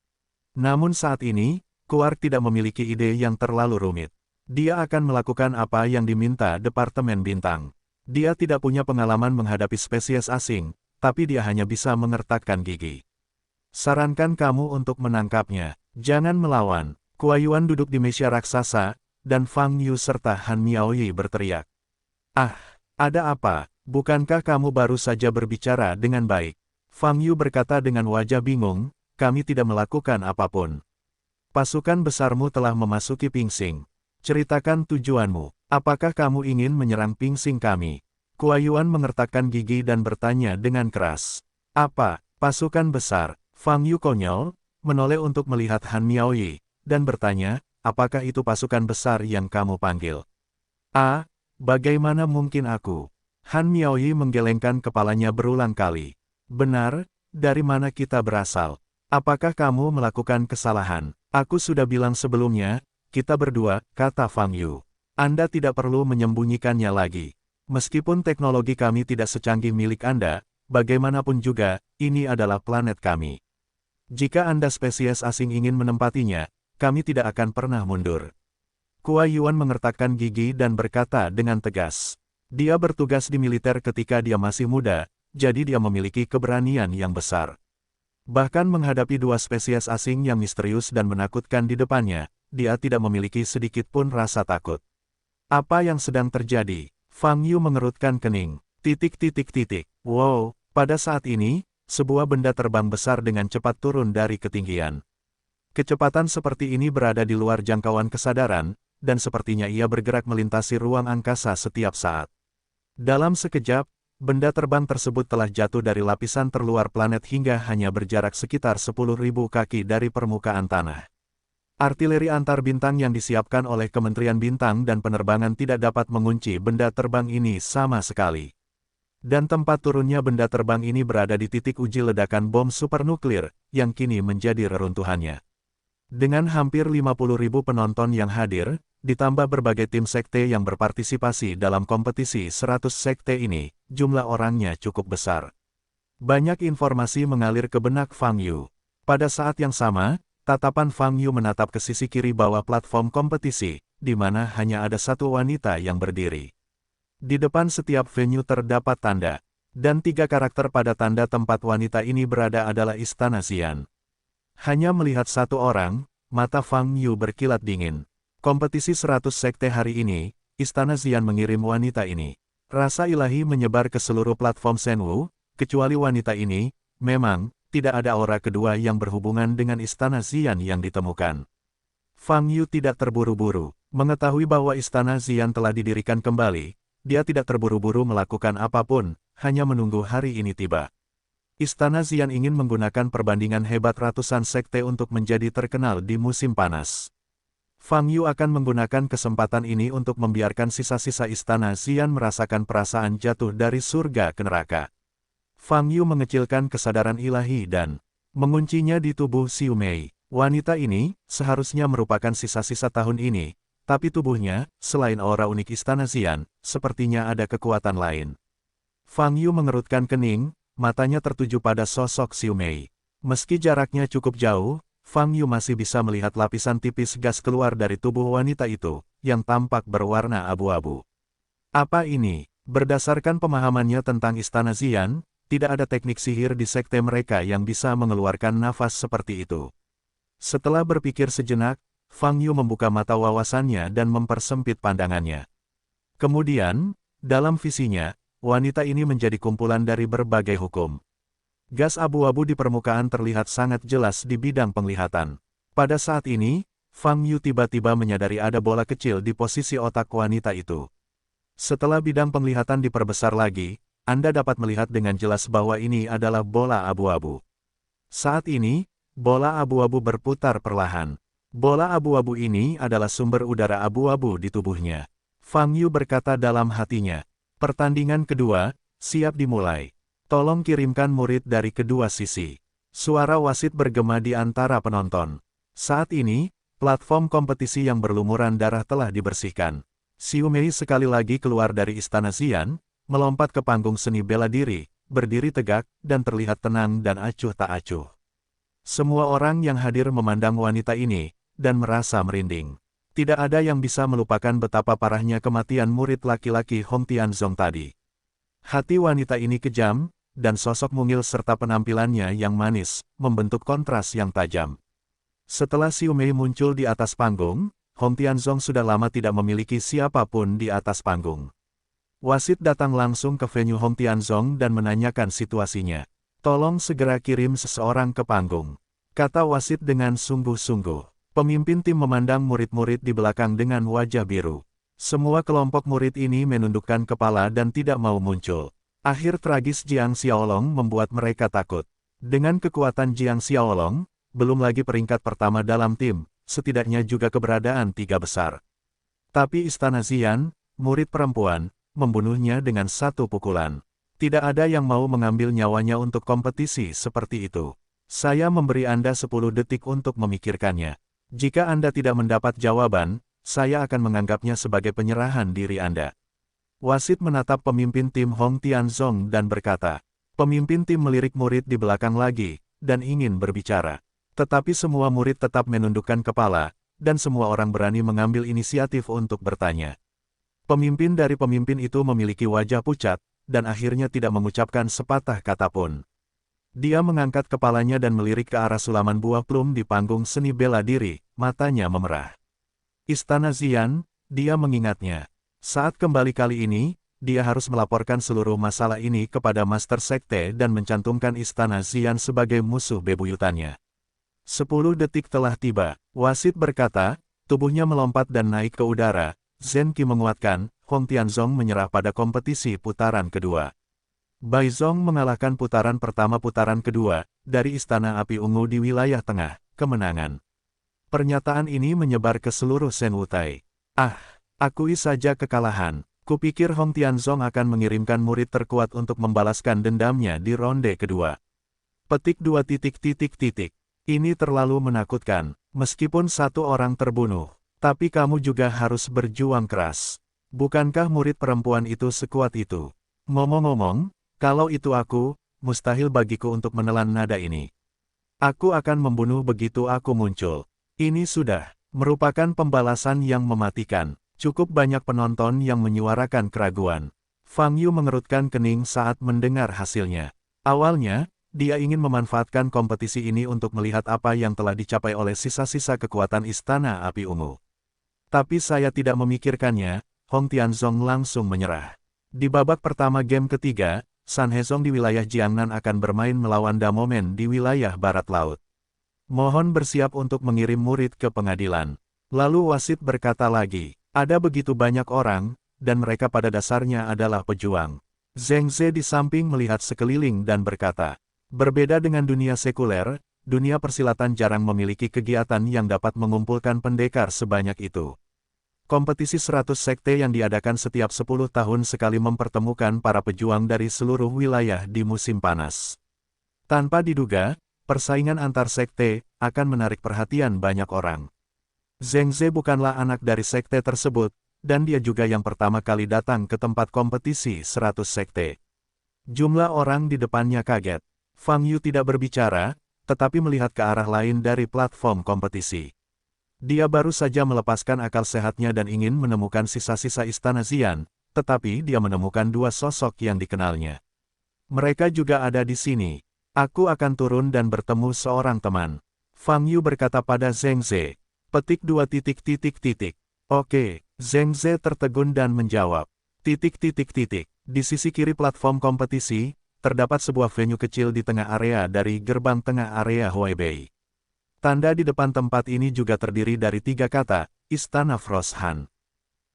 Namun saat ini, Quark tidak memiliki ide yang terlalu rumit. Dia akan melakukan apa yang diminta Departemen Bintang. Dia tidak punya pengalaman menghadapi spesies asing, tapi dia hanya bisa mengertakkan gigi. Sarankan kamu untuk menangkapnya. Jangan melawan. Kuai Yuan duduk di meja raksasa, dan Fang Yu serta Han Miaoyi berteriak. Ah, ada apa? Bukankah kamu baru saja berbicara dengan baik? Fang Yu berkata dengan wajah bingung, kami tidak melakukan apapun. Pasukan besarmu telah memasuki Pingsing. Ceritakan tujuanmu. Apakah kamu ingin menyerang Pingsing kami? Kuai Yuan mengertakkan gigi dan bertanya dengan keras. Apa? Pasukan besar? Fang Yu konyol, menoleh untuk melihat Han Miaoyi, dan bertanya, apakah itu pasukan besar yang kamu panggil? Ah, bagaimana mungkin aku? Han Miaoyi menggelengkan kepalanya berulang kali. Benar, dari mana kita berasal? Apakah kamu melakukan kesalahan? Aku sudah bilang sebelumnya, kita berdua, kata Fang Yu. Anda tidak perlu menyembunyikannya lagi. Meskipun teknologi kami tidak secanggih milik Anda, bagaimanapun juga, ini adalah planet kami. Jika Anda spesies asing ingin menempatinya, kami tidak akan pernah mundur. Kuai Yuan mengertakkan gigi dan berkata dengan tegas. Dia bertugas di militer ketika dia masih muda, jadi dia memiliki keberanian yang besar. Bahkan menghadapi dua spesies asing yang misterius dan menakutkan di depannya, dia tidak memiliki sedikit pun rasa takut. Apa yang sedang terjadi? Fang Yu mengerutkan kening. Wow, pada saat ini, sebuah benda terbang besar dengan cepat turun dari ketinggian. Kecepatan seperti ini berada di luar jangkauan kesadaran, dan sepertinya ia bergerak melintasi ruang angkasa setiap saat. Dalam sekejap, benda terbang tersebut telah jatuh dari lapisan terluar planet hingga hanya berjarak sekitar 10.000 kaki dari permukaan tanah. Artileri antar bintang yang disiapkan oleh Kementerian Bintang dan Penerbangan tidak dapat mengunci benda terbang ini sama sekali. Dan tempat turunnya benda terbang ini berada di titik uji ledakan bom supernuklir, yang kini menjadi reruntuhannya. Dengan hampir 50.000 penonton yang hadir, ditambah berbagai tim sekte yang berpartisipasi dalam kompetisi 100 sekte ini, jumlah orangnya cukup besar. Banyak informasi mengalir ke benak Fang Yu. Pada saat yang sama, tatapan Fang Yu menatap ke sisi kiri bawah platform kompetisi, di mana hanya ada satu wanita yang berdiri. Di depan setiap venue terdapat tanda, dan 3 karakter pada tanda tempat wanita ini berada adalah Istana Xian. Hanya melihat satu orang, mata Fang Yu berkilat dingin. Kompetisi 100 sekte hari ini, Istana Xian mengirim wanita ini. Rasa ilahi menyebar ke seluruh platform Shenwu, kecuali wanita ini, memang, tidak ada aura kedua yang berhubungan dengan Istana Xian yang ditemukan. Fang Yu tidak terburu-buru, mengetahui bahwa Istana Xian telah didirikan kembali, dia tidak terburu-buru melakukan apapun, hanya menunggu hari ini tiba. Istana Xian ingin menggunakan perbandingan hebat ratusan sekte untuk menjadi terkenal di musim panas. Fang Yu akan menggunakan kesempatan ini untuk membiarkan sisa-sisa Istana Xian merasakan perasaan jatuh dari surga ke neraka. Fang Yu mengecilkan kesadaran ilahi dan menguncinya di tubuh Xiu Mei. Wanita ini seharusnya merupakan sisa-sisa tahun ini, tapi tubuhnya, selain aura unik Istana Xian, sepertinya ada kekuatan lain. Fang Yu mengerutkan kening, matanya tertuju pada sosok Xiu Mei. Meski jaraknya cukup jauh, Fang Yu masih bisa melihat lapisan tipis gas keluar dari tubuh wanita itu, yang tampak berwarna abu-abu. Apa ini? Berdasarkan pemahamannya tentang Istana Xian, tidak ada teknik sihir di sekte mereka yang bisa mengeluarkan nafas seperti itu. Setelah berpikir sejenak, Fang Yu membuka mata wawasannya dan mempersempit pandangannya. Kemudian, dalam visinya, wanita ini menjadi kumpulan dari berbagai hukum. Gas abu-abu di permukaan terlihat sangat jelas di bidang penglihatan. Pada saat ini, Fang Yu tiba-tiba menyadari ada bola kecil di posisi otak wanita itu. Setelah bidang penglihatan diperbesar lagi, Anda dapat melihat dengan jelas bahwa ini adalah bola abu-abu. Saat ini, bola abu-abu berputar perlahan. Bola abu-abu ini adalah sumber udara abu-abu di tubuhnya. Fang Yu berkata dalam hatinya, pertandingan kedua, siap dimulai. Tolong kirimkan murid dari kedua sisi. Suara wasit bergema di antara penonton. Saat ini, platform kompetisi yang berlumuran darah telah dibersihkan. Xiu Mei sekali lagi keluar dari Istana Xian, melompat ke panggung seni bela diri, berdiri tegak, dan terlihat tenang dan acuh tak acuh. Semua orang yang hadir memandang wanita ini, dan merasa merinding. Tidak ada yang bisa melupakan betapa parahnya kematian murid laki-laki Hong Tianzong tadi. Hati wanita ini kejam, dan sosok mungil serta penampilannya yang manis, membentuk kontras yang tajam. Setelah Xiu Mei muncul di atas panggung, Hong Tianzong sudah lama tidak memiliki siapapun di atas panggung. Wasit datang langsung ke venue Hong Tianzong dan menanyakan situasinya. Tolong segera kirim seseorang ke panggung, kata wasit dengan sungguh-sungguh. Pemimpin tim memandang murid-murid di belakang dengan wajah biru. Semua kelompok murid ini menundukkan kepala dan tidak mau muncul. Akhir tragis Jiang Xiaolong membuat mereka takut. Dengan kekuatan Jiang Xiaolong, belum lagi peringkat pertama dalam tim, setidaknya juga keberadaan 3 besar. Tapi Istana Xian, murid perempuan, membunuhnya dengan satu pukulan. Tidak ada yang mau mengambil nyawanya untuk kompetisi seperti itu. Saya memberi Anda 10 detik untuk memikirkannya. Jika Anda tidak mendapat jawaban, saya akan menganggapnya sebagai penyerahan diri Anda. Wasit menatap pemimpin tim Hong Tianzong dan berkata, pemimpin tim melirik murid di belakang lagi, dan ingin berbicara. Tetapi semua murid tetap menundukkan kepala, dan semua orang berani mengambil inisiatif untuk bertanya. Pemimpin dari pemimpin itu memiliki wajah pucat, dan akhirnya tidak mengucapkan sepatah kata pun. Dia mengangkat kepalanya dan melirik ke arah sulaman buah plum di panggung seni bela diri, matanya memerah. Istana Xian, dia mengingatnya. Saat kembali kali ini, dia harus melaporkan seluruh masalah ini kepada Master Sekte dan mencantumkan Istana Xian sebagai musuh bebuyutannya. 10 detik telah tiba, wasit berkata, tubuhnya melompat dan naik ke udara. Zen Qi menguatkan, Hong Tianzong menyerah pada kompetisi putaran kedua. Bai Zong mengalahkan putaran pertama putaran kedua, dari Istana Api Ungu di wilayah tengah, kemenangan. Pernyataan ini menyebar ke seluruh Shen Wutai. Ah, akui saja kekalahan. Kupikir Hong Tianzong akan mengirimkan murid terkuat untuk membalaskan dendamnya di ronde kedua. Petik 2. Ini terlalu menakutkan. Meskipun satu orang terbunuh, tapi kamu juga harus berjuang keras. Bukankah murid perempuan itu sekuat itu? Ngomong-ngomong, kalau itu aku, mustahil bagiku untuk menelan nada ini. Aku akan membunuh begitu aku muncul. Ini sudah merupakan pembalasan yang mematikan. Cukup banyak penonton yang menyuarakan keraguan. Fang Yu mengerutkan kening saat mendengar hasilnya. Awalnya, dia ingin memanfaatkan kompetisi ini untuk melihat apa yang telah dicapai oleh sisa-sisa kekuatan Istana Api Ungu. Tapi saya tidak memikirkannya, Hong Tianzong langsung menyerah. Di babak pertama game ketiga, San Hezong di wilayah Jiangnan akan bermain melawan Damomen di wilayah Barat Laut. Mohon bersiap untuk mengirim murid ke pengadilan. Lalu wasit berkata lagi, ada begitu banyak orang, dan mereka pada dasarnya adalah pejuang. Zheng Ze di samping melihat sekeliling dan berkata, berbeda dengan dunia sekuler, dunia persilatan jarang memiliki kegiatan yang dapat mengumpulkan pendekar sebanyak itu. Kompetisi 100 sekte yang diadakan setiap 10 tahun sekali mempertemukan para pejuang dari seluruh wilayah di musim panas. Tanpa diduga, persaingan antar sekte akan menarik perhatian banyak orang. Zheng Ze bukanlah anak dari sekte tersebut, dan dia juga yang pertama kali datang ke tempat kompetisi 100 sekte. Jumlah orang di depannya kaget. Fang Yu tidak berbicara, tetapi melihat ke arah lain dari platform kompetisi. Dia baru saja melepaskan akal sehatnya dan ingin menemukan sisa-sisa Istana Xian, tetapi dia menemukan dua sosok yang dikenalnya. Mereka juga ada di sini. Aku akan turun dan bertemu seorang teman. Fang Yu berkata pada Zheng Ze. Petik 2. Oke, Zheng Ze tertegun dan menjawab. Di sisi kiri platform kompetisi, terdapat sebuah venue kecil di tengah area dari gerbang tengah area Huaibei. Tanda di depan tempat ini juga terdiri dari 3 kata, Istana Frost Han.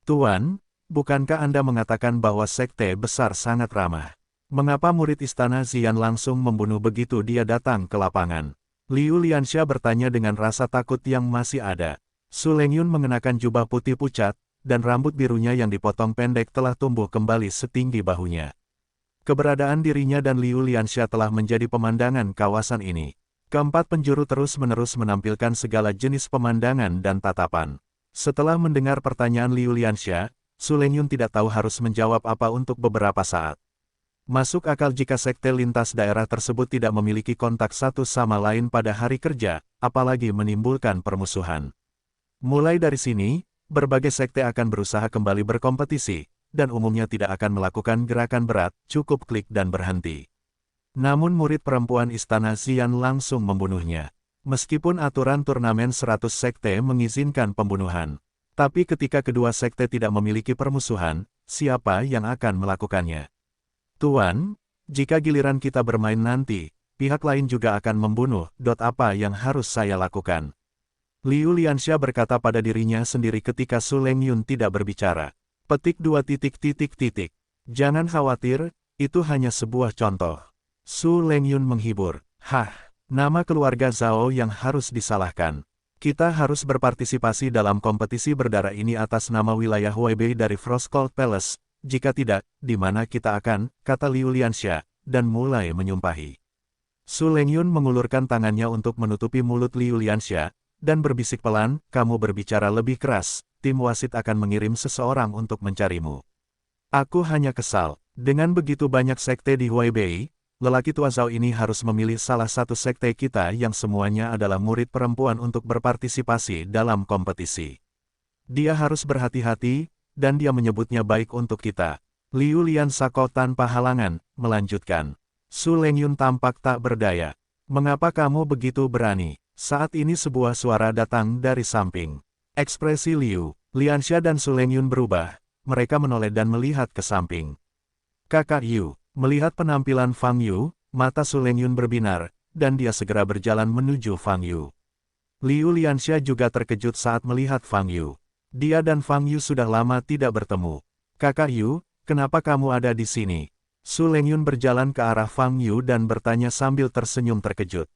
Tuan, bukankah Anda mengatakan bahwa sekte besar sangat ramah? Mengapa murid Istana Xian langsung membunuh begitu dia datang ke lapangan? Liu Lianxia bertanya dengan rasa takut yang masih ada. Su Lengyun mengenakan jubah putih pucat, dan rambut birunya yang dipotong pendek telah tumbuh kembali setinggi bahunya. Keberadaan dirinya dan Liu Lianxia telah menjadi pemandangan kawasan ini. Keempat penjuru terus-menerus menampilkan segala jenis pemandangan dan tatapan. Setelah mendengar pertanyaan Liu Lianxia, Su Lengyun tidak tahu harus menjawab apa untuk beberapa saat. Masuk akal jika sekte lintas daerah tersebut tidak memiliki kontak satu sama lain pada hari kerja, apalagi menimbulkan permusuhan. Mulai dari sini, berbagai sekte akan berusaha kembali berkompetisi, dan umumnya tidak akan melakukan gerakan berat, cukup klik dan berhenti. Namun murid perempuan Istana Xian langsung membunuhnya. Meskipun aturan turnamen 100 sekte mengizinkan pembunuhan. Tapi ketika kedua sekte tidak memiliki permusuhan, siapa yang akan melakukannya? Tuan, jika giliran kita bermain nanti, pihak lain juga akan membunuh. Apa yang harus saya lakukan? Liu Lianxia berkata pada dirinya sendiri ketika Su Lengyun tidak berbicara. Petik 2. Jangan khawatir, itu hanya sebuah contoh. Su Lengyun menghibur. Hah, nama keluarga Zhao yang harus disalahkan. Kita harus berpartisipasi dalam kompetisi berdarah ini atas nama wilayah Huaibei dari Frost Cold Palace. Jika tidak, di mana kita akan, kata Liu Lianxia, dan mulai menyumpahi. Su Lengyun mengulurkan tangannya untuk menutupi mulut Liu Lianxia, dan berbisik pelan, kamu berbicara lebih keras, tim wasit akan mengirim seseorang untuk mencarimu. Aku hanya kesal, dengan begitu banyak sekte di Huaibei, lelaki tua Zhao ini harus memilih salah satu sekte kita yang semuanya adalah murid perempuan untuk berpartisipasi dalam kompetisi. Dia harus berhati-hati, dan dia menyebutnya baik untuk kita. Liu Lianxia tanpa halangan, melanjutkan. Su Lengyun tampak tak berdaya. Mengapa kamu begitu berani? Saat ini sebuah suara datang dari samping. Ekspresi Liu Lianxia dan Su Lengyun berubah, mereka menoleh dan melihat ke samping. Kakak Yu. Melihat penampilan Fang Yu, mata Su Lengyun berbinar, dan dia segera berjalan menuju Fang Yu. Liu Lianxia juga terkejut saat melihat Fang Yu. Dia dan Fang Yu sudah lama tidak bertemu. Kakak Yu, kenapa kamu ada di sini? Su Lengyun berjalan ke arah Fang Yu dan bertanya sambil tersenyum terkejut.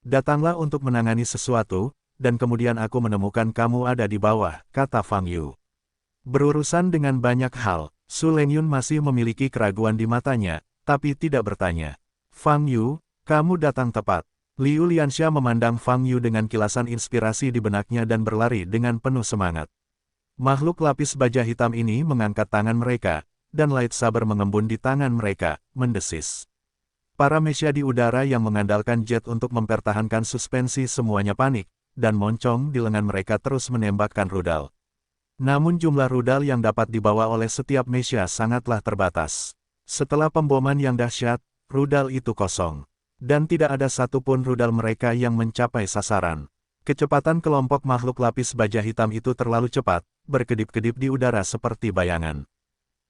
Datanglah untuk menangani sesuatu, dan kemudian aku menemukan kamu ada di bawah, kata Fang Yu. Berurusan dengan banyak hal, Su Lengyun masih memiliki keraguan di matanya, tapi tidak bertanya. Fang Yu, kamu datang tepat. Liu Lianxia memandang Fang Yu dengan kilasan inspirasi di benaknya dan berlari dengan penuh semangat. Makhluk lapis baja hitam ini mengangkat tangan mereka, dan lightsaber mengembun di tangan mereka, mendesis. Para mesya di udara yang mengandalkan jet untuk mempertahankan suspensi semuanya panik, dan moncong di lengan mereka terus menembakkan rudal. Namun jumlah rudal yang dapat dibawa oleh setiap mesya sangatlah terbatas. Setelah pemboman yang dahsyat, rudal itu kosong. Dan tidak ada satupun rudal mereka yang mencapai sasaran. Kecepatan kelompok makhluk lapis baja hitam itu terlalu cepat, berkedip-kedip di udara seperti bayangan.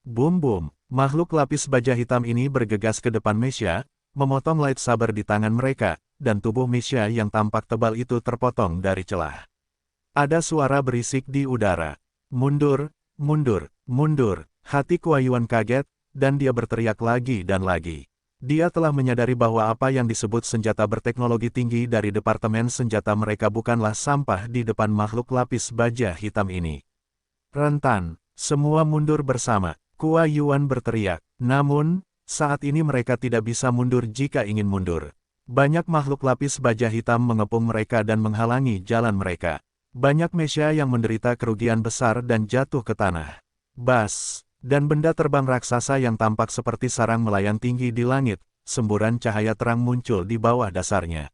Boom-boom, makhluk lapis baja hitam ini bergegas ke depan mesya, memotong lightsaber di tangan mereka, dan tubuh mesya yang tampak tebal itu terpotong dari celah. Ada suara berisik di udara. Mundur, mundur, mundur. Hati Kuai Yuan kaget, dan dia berteriak lagi dan lagi. Dia telah menyadari bahwa apa yang disebut senjata berteknologi tinggi dari departemen senjata mereka bukanlah sampah di depan makhluk lapis baja hitam ini. Rentan, semua mundur bersama, Kuai Yuan berteriak. Namun, saat ini mereka tidak bisa mundur jika ingin mundur. Banyak makhluk lapis baja hitam mengepung mereka dan menghalangi jalan mereka. Banyak mesya yang menderita kerugian besar dan jatuh ke tanah. Bas! Dan benda terbang raksasa yang tampak seperti sarang melayang tinggi di langit, semburan cahaya terang muncul di bawah dasarnya.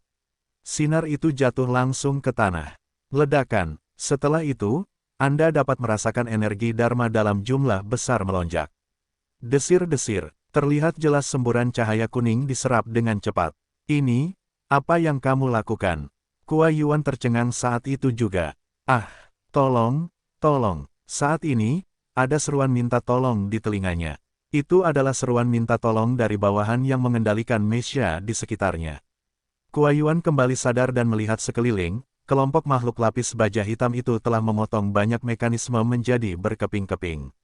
Sinar itu jatuh langsung ke tanah. Ledakan. Setelah itu, Anda dapat merasakan energi Dharma dalam jumlah besar melonjak. Desir-desir, terlihat jelas semburan cahaya kuning diserap dengan cepat. Ini, apa yang kamu lakukan? Kuai Yuan tercengang saat itu juga. Ah, tolong, tolong. Saat ini, ada seruan minta tolong di telinganya. Itu adalah seruan minta tolong dari bawahan yang mengendalikan mesya di sekitarnya. Kuai Yuan kembali sadar dan melihat sekeliling, kelompok makhluk lapis baja hitam itu telah memotong banyak mekanisme menjadi berkeping-keping.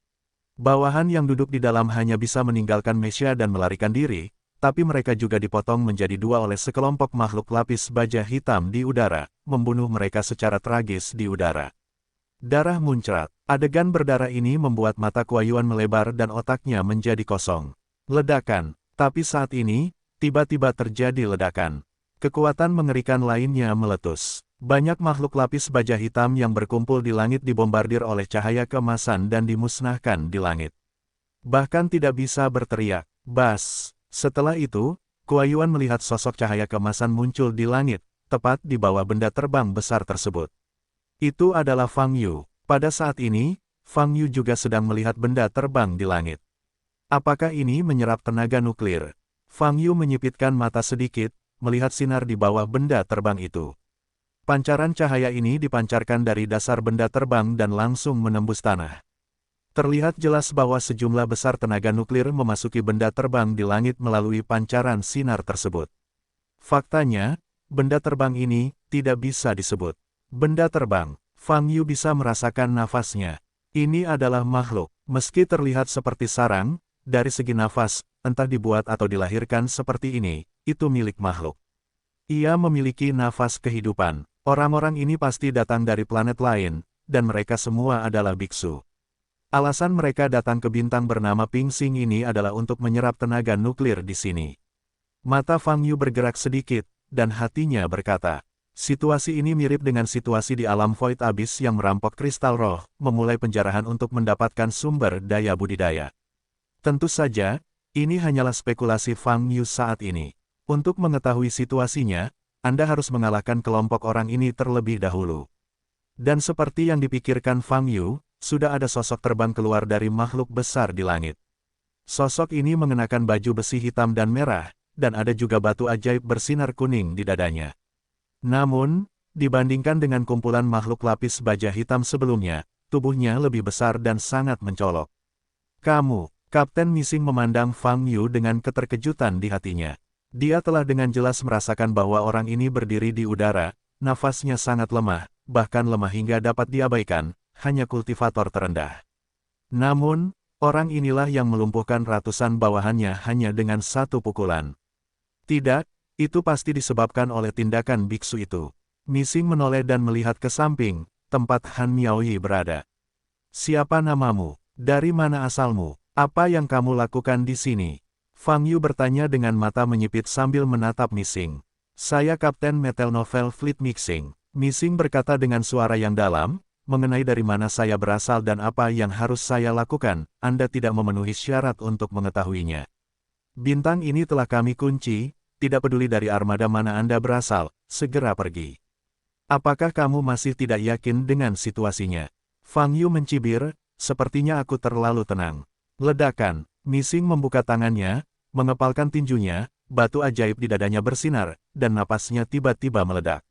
Bawahan yang duduk di dalam hanya bisa meninggalkan mesya dan melarikan diri, tapi mereka juga dipotong menjadi dua oleh sekelompok makhluk lapis baja hitam di udara, membunuh mereka secara tragis di udara. Darah muncrat. Adegan berdarah ini membuat mata Kuai Yuan melebar dan otaknya menjadi kosong. Ledakan. Tapi saat ini, tiba-tiba terjadi ledakan. Kekuatan mengerikan lainnya meletus. Banyak makhluk lapis baja hitam yang berkumpul di langit dibombardir oleh cahaya keemasan dan dimusnahkan di langit. Bahkan tidak bisa berteriak. Bas! Setelah itu, Kuai Yuan melihat sosok cahaya keemasan muncul di langit, tepat di bawah benda terbang besar tersebut. Itu adalah Fang Yu. Pada saat ini, Fang Yu juga sedang melihat benda terbang di langit. Apakah ini menyerap tenaga nuklir? Fang Yu menyipitkan mata sedikit, melihat sinar di bawah benda terbang itu. Pancaran cahaya ini dipancarkan dari dasar benda terbang dan langsung menembus tanah. Terlihat jelas bahwa sejumlah besar tenaga nuklir memasuki benda terbang di langit melalui pancaran sinar tersebut. Faktanya, benda terbang ini tidak bisa disebut benda terbang. Fang Yu bisa merasakan nafasnya. Ini adalah makhluk. Meski terlihat seperti sarang, dari segi nafas, entah dibuat atau dilahirkan seperti ini, itu milik makhluk. Ia memiliki nafas kehidupan. Orang-orang ini pasti datang dari planet lain, dan mereka semua adalah biksu. Alasan mereka datang ke bintang bernama Ping Xing ini adalah untuk menyerap tenaga nuklir di sini. Mata Fang Yu bergerak sedikit, dan hatinya berkata, situasi ini mirip dengan situasi di alam Void Abyss yang merampok kristal roh, memulai penjarahan untuk mendapatkan sumber daya budidaya. Tentu saja, ini hanyalah spekulasi Fang Yu saat ini. Untuk mengetahui situasinya, Anda harus mengalahkan kelompok orang ini terlebih dahulu. Dan seperti yang dipikirkan Fang Yu, sudah ada sosok terbang keluar dari makhluk besar di langit. Sosok ini mengenakan baju besi hitam dan merah, dan ada juga batu ajaib bersinar kuning di dadanya. Namun, dibandingkan dengan kumpulan makhluk lapis baja hitam sebelumnya, tubuhnya lebih besar dan sangat mencolok. Kamu, Kapten Missing memandang Fang Yu dengan keterkejutan di hatinya. Dia telah dengan jelas merasakan bahwa orang ini berdiri di udara, nafasnya sangat lemah, bahkan lemah hingga dapat diabaikan, hanya kultivator terendah. Namun, Orang inilah yang melumpuhkan ratusan bawahannya hanya dengan satu pukulan. Tidak, itu pasti disebabkan oleh tindakan biksu itu. Missing menoleh dan melihat ke samping, tempat Han Miaoyi berada. Siapa namamu? Dari mana asalmu? Apa yang kamu lakukan di sini? Fang Yu bertanya dengan mata menyipit sambil menatap Missing. Saya Kapten Metal Novel Fleet Mixing. Missing berkata dengan suara yang dalam, mengenai dari mana saya berasal dan apa yang harus saya lakukan, Anda tidak memenuhi syarat untuk mengetahuinya. Bintang ini telah kami kunci, tidak peduli dari armada mana Anda berasal, segera pergi. Apakah kamu masih tidak yakin dengan situasinya? Fang Yu mencibir, sepertinya aku terlalu tenang. Ledakan, Missing membuka tangannya, mengepalkan tinjunya, batu ajaib di dadanya bersinar, dan napasnya tiba-tiba meledak.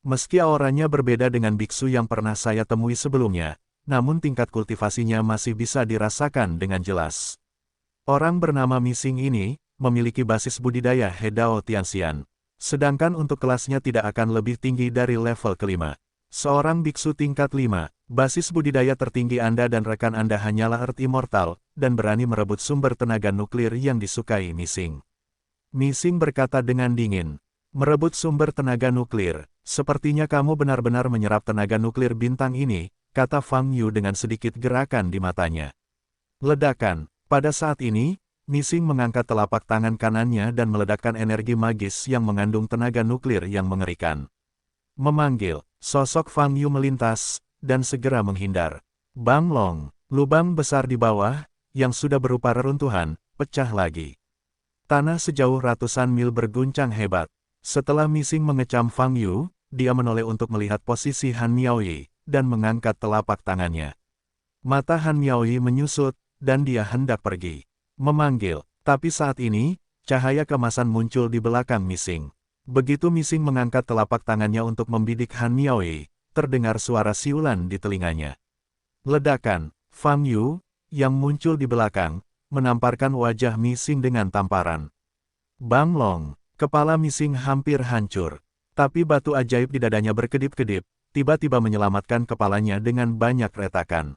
Meski auranya berbeda dengan biksu yang pernah saya temui sebelumnya, namun tingkat kultivasinya masih bisa dirasakan dengan jelas. Orang bernama Missing ini, memiliki basis budidaya Hedao Tianxian. Sedangkan untuk kelasnya tidak akan lebih tinggi dari level kelima. Seorang biksu tingkat 5, basis budidaya tertinggi Anda dan rekan Anda hanyalah Earth Immortal, dan berani merebut sumber tenaga nuklir yang disukai Missing. Missing berkata dengan dingin, merebut sumber tenaga nuklir, sepertinya kamu benar-benar menyerap tenaga nuklir bintang ini, kata Fang Yu dengan sedikit gerakan di matanya. Ledakan, pada saat ini, Missing mengangkat telapak tangan kanannya dan meledakkan energi magis yang mengandung tenaga nuklir yang mengerikan. Memanggil, sosok Fang Yu melintas, dan segera menghindar. Bang Long, lubang besar di bawah, yang sudah berupa reruntuhan, pecah lagi. Tanah sejauh ratusan mil berguncang hebat. Setelah Missing mengecam Fang Yu, dia menoleh untuk melihat posisi Han Miaoyi, dan mengangkat telapak tangannya. Mata Han Miaoyi menyusut, dan dia hendak pergi. Memanggil, tapi saat ini, cahaya kemasan muncul di belakang Missing. Begitu Missing mengangkat telapak tangannya untuk membidik Han Miaoyi, terdengar suara siulan di telinganya. Ledakan, Fang Yu, yang muncul di belakang, menamparkan wajah Missing dengan tamparan. Bang Long, kepala Missing hampir hancur. Tapi batu ajaib di dadanya berkedip-kedip, tiba-tiba menyelamatkan kepalanya dengan banyak retakan.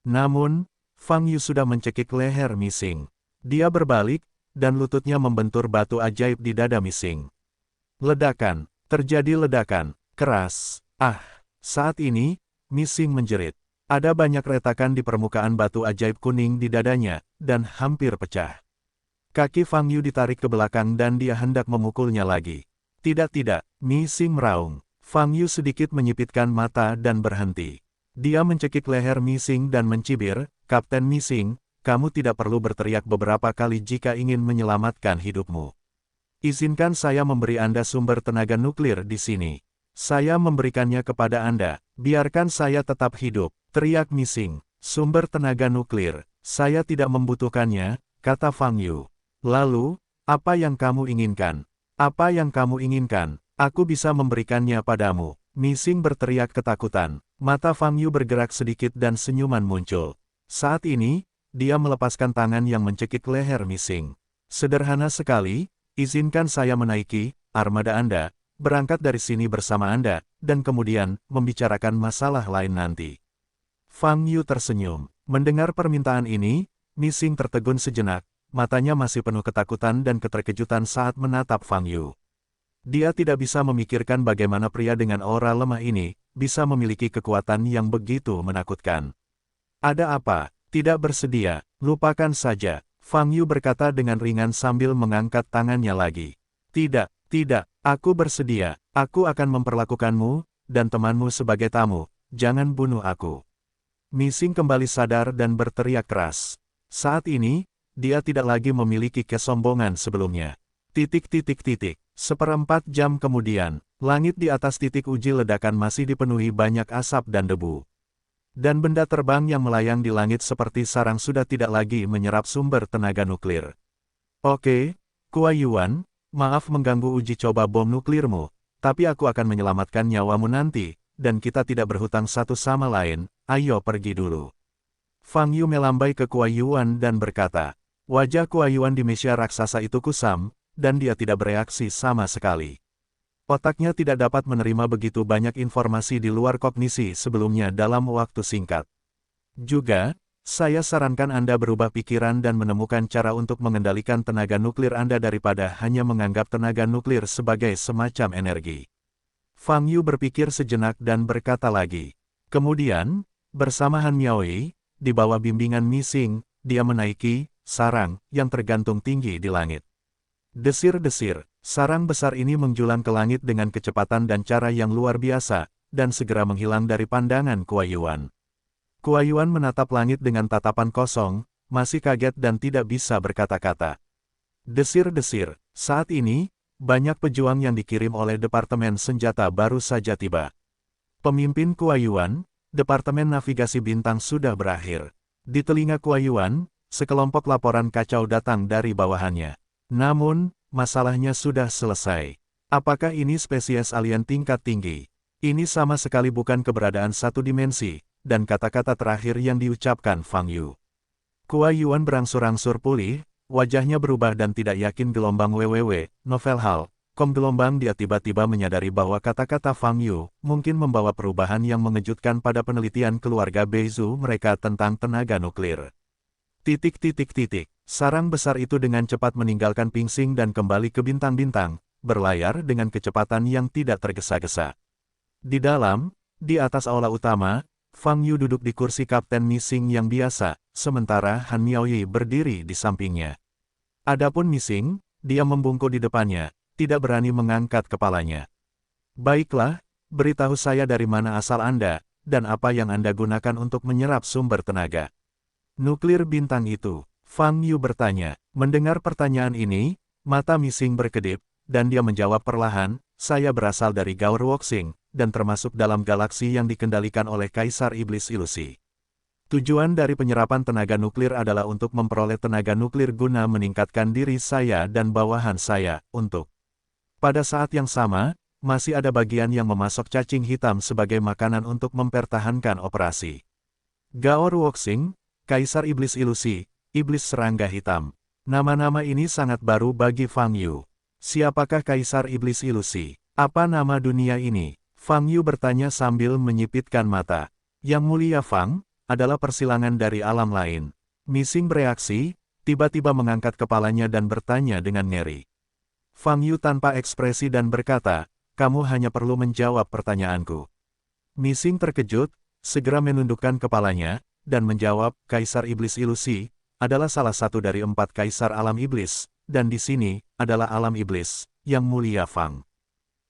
Namun, Fang Yu sudah mencekik leher Missing. Dia berbalik, dan lututnya membentur batu ajaib di dada Missing. Ledakan, terjadi ledakan, keras. Saat ini, Missing menjerit. Ada banyak retakan di permukaan batu ajaib kuning di dadanya, dan hampir pecah. Kaki Fang Yu ditarik ke belakang dan dia hendak memukulnya lagi. Tidak, Missing meraung. Fang Yu sedikit menyipitkan mata dan berhenti. Dia mencekik leher Missing dan mencibir, Kapten Missing, kamu tidak perlu berteriak beberapa kali jika ingin menyelamatkan hidupmu. Izinkan saya memberi Anda sumber tenaga nuklir di sini. Saya memberikannya kepada Anda, biarkan saya tetap hidup, teriak Missing. Sumber tenaga nuklir, saya tidak membutuhkannya, kata Fang Yu. Lalu, apa yang kamu inginkan? Apa yang kamu inginkan? Aku bisa memberikannya padamu. Missing berteriak ketakutan. Mata Fang Yu bergerak sedikit dan senyuman muncul. Saat ini, dia melepaskan tangan yang mencekik leher Missing. Sederhana sekali, izinkan saya menaiki armada Anda, berangkat dari sini bersama Anda, dan kemudian membicarakan masalah lain nanti. Fang Yu tersenyum. Mendengar permintaan ini, Missing tertegun sejenak, matanya masih penuh ketakutan dan keterkejutan saat menatap Fang Yu. Dia tidak bisa memikirkan bagaimana pria dengan aura lemah ini bisa memiliki kekuatan yang begitu menakutkan. Ada apa? Tidak bersedia, lupakan saja. Fang Yu berkata dengan ringan sambil mengangkat tangannya lagi. Tidak, aku bersedia. Aku akan memperlakukanmu dan temanmu sebagai tamu. Jangan bunuh aku. Missing kembali sadar dan berteriak keras. Saat ini, dia tidak lagi memiliki kesombongan sebelumnya. Seperempat jam kemudian, langit di atas titik uji ledakan masih dipenuhi banyak asap dan debu. Dan benda terbang yang melayang di langit seperti sarang sudah tidak lagi menyerap sumber tenaga nuklir. Oke, Kuai Yuan, maaf mengganggu uji coba bom nuklirmu, tapi aku akan menyelamatkan nyawamu nanti, dan kita tidak berhutang satu sama lain, ayo pergi dulu. Fang Yu melambai ke Kuai Yuan dan berkata, wajah Kuai Yuan di mesia raksasa itu kusam, dan dia tidak bereaksi sama sekali. Otaknya tidak dapat menerima begitu banyak informasi di luar kognisi sebelumnya dalam waktu singkat. Juga, Saya sarankan Anda berubah pikiran dan menemukan cara untuk mengendalikan tenaga nuklir Anda daripada hanya menganggap tenaga nuklir sebagai semacam energi. Fang Yu berpikir sejenak dan berkata lagi. Kemudian, bersama Han Miaoyi, di bawah bimbingan Mi Xing, dia menaiki sarang yang tergantung tinggi di langit. Desir-desir, sarang besar ini menjulang ke langit dengan kecepatan dan cara yang luar biasa, dan segera menghilang dari pandangan Kuai Yuan. Kuai Yuan menatap langit dengan tatapan kosong, masih kaget dan tidak bisa berkata-kata. Desir-desir, saat ini, banyak pejuang yang dikirim oleh Departemen Senjata baru saja tiba. Pemimpin Kuai Yuan, Departemen Navigasi Bintang sudah berakhir. Di telinga Kuai Yuan, sekelompok laporan kacau datang dari bawahannya. Namun, masalahnya sudah selesai. Apakah ini spesies alien tingkat tinggi? Ini sama sekali bukan keberadaan satu dimensi, dan kata-kata terakhir yang diucapkan Fang Yu. Kuai Yuan berangsur-angsur pulih, wajahnya berubah dan tidak yakin gelombang www, novel hal, gelombang dia tiba-tiba menyadari bahwa kata-kata Fang Yu mungkin membawa perubahan yang mengejutkan pada penelitian keluarga Beizu mereka tentang tenaga nuklir. Sarang besar itu dengan cepat meninggalkan Ping Xing dan kembali ke bintang-bintang, berlayar dengan kecepatan yang tidak tergesa-gesa. Di atas aula utama, Fang Yu duduk di kursi Kapten Mi Xing yang biasa, sementara Han Miaoyi berdiri di sampingnya. Adapun Mi Xing, dia membungkuk di depannya, tidak berani mengangkat kepalanya. Baiklah, beritahu saya dari mana asal Anda, dan apa yang Anda gunakan untuk menyerap sumber tenaga. Nuklir bintang itu, Fang Yu bertanya. Mendengar pertanyaan ini, mata Mi Xing berkedip, dan dia menjawab perlahan, saya berasal dari Gaur Woxing, dan termasuk dalam galaksi yang dikendalikan oleh Kaisar Iblis Ilusi. Tujuan dari penyerapan tenaga nuklir adalah untuk memperoleh tenaga nuklir guna meningkatkan diri saya dan bawahan saya, untuk. Pada saat yang sama, masih ada bagian yang memasok cacing hitam sebagai makanan untuk mempertahankan operasi. Gaor Woxing, Kaisar Iblis Ilusi, Iblis Serangga Hitam. Nama-nama ini sangat baru bagi Fang Yu. Siapakah Kaisar Iblis Ilusi? Apa nama dunia ini? Fang Yu bertanya sambil menyipitkan mata. Yang mulia Fang, adalah persilangan dari alam lain. Mi Xing bereaksi, tiba-tiba mengangkat kepalanya dan bertanya dengan ngeri. Fang Yu tanpa ekspresi dan berkata, kamu hanya perlu menjawab pertanyaanku. Mi Xing terkejut, segera menundukkan kepalanya, dan menjawab, Kaisar Iblis Ilusi, adalah salah satu dari 4 kaisar alam iblis, dan di sini, adalah alam iblis, yang mulia Fang.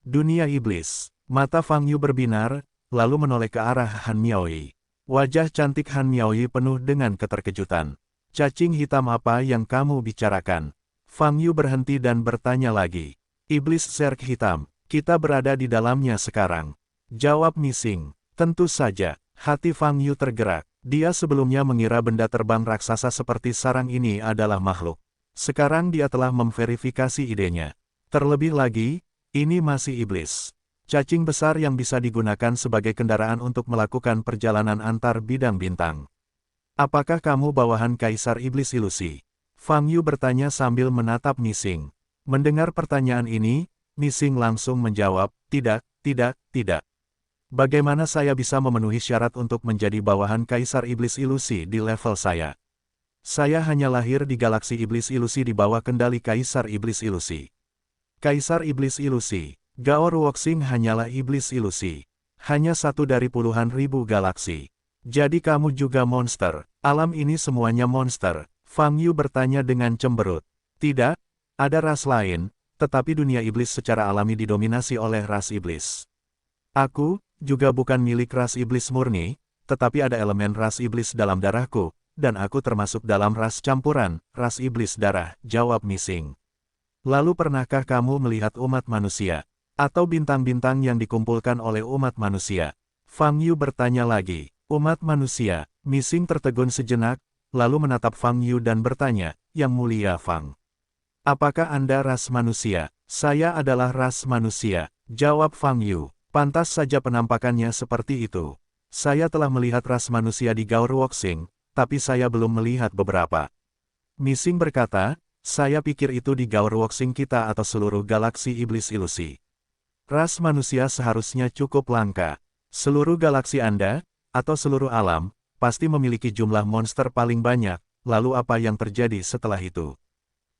Dunia iblis. Mata Fang Yu berbinar, lalu menoleh ke arah Han Miaoyi. Wajah cantik Han Miaoyi penuh dengan keterkejutan. Cacing hitam apa yang kamu bicarakan? Fang Yu berhenti dan bertanya lagi. Iblis Zerg hitam, kita berada di dalamnya sekarang. Jawab Mi Xing. Tentu saja, hati Fang Yu tergerak. Dia sebelumnya mengira benda terbang raksasa seperti sarang ini adalah makhluk. Sekarang dia telah memverifikasi idenya. Terlebih lagi, ini masih iblis. Cacing besar yang bisa digunakan sebagai kendaraan untuk melakukan perjalanan antar bidang bintang. Apakah kamu bawahan Kaisar Iblis Ilusi? Fang Yu bertanya sambil menatap Mi Xing. Mendengar pertanyaan ini, Mi Xing langsung menjawab, tidak. Bagaimana saya bisa memenuhi syarat untuk menjadi bawahan Kaisar Iblis Ilusi di level saya? Saya hanya lahir di galaksi Iblis Ilusi di bawah kendali Kaisar Iblis Ilusi. Kaisar Iblis Ilusi. Gaor Woxing hanyalah iblis ilusi. Hanya satu dari puluhan ribu galaksi. Jadi kamu juga monster. Alam ini semuanya monster. Fang Yu bertanya dengan cemberut. Tidak, ada ras lain, tetapi dunia iblis secara alami didominasi oleh ras iblis. Aku, juga bukan milik ras iblis murni, tetapi ada elemen ras iblis dalam darahku, dan aku termasuk dalam ras campuran, ras iblis darah, jawab Mi Xing. Lalu pernahkah kamu melihat umat manusia? Atau bintang-bintang yang dikumpulkan oleh umat manusia? Fang Yu bertanya lagi. Umat manusia. Mi Xing tertegun sejenak, lalu menatap Fang Yu dan bertanya, Yang mulia Fang. Apakah Anda ras manusia? Saya adalah ras manusia, jawab Fang Yu. Pantas saja penampakannya seperti itu. Saya telah melihat ras manusia di Gaor Woxing, tapi saya belum melihat beberapa. Mi Xing berkata, saya pikir itu di Gaor Woxing kita atau seluruh galaksi iblis ilusi. Ras manusia seharusnya cukup langka. Seluruh galaksi Anda, atau seluruh alam, pasti memiliki jumlah monster paling banyak, lalu apa yang terjadi setelah itu?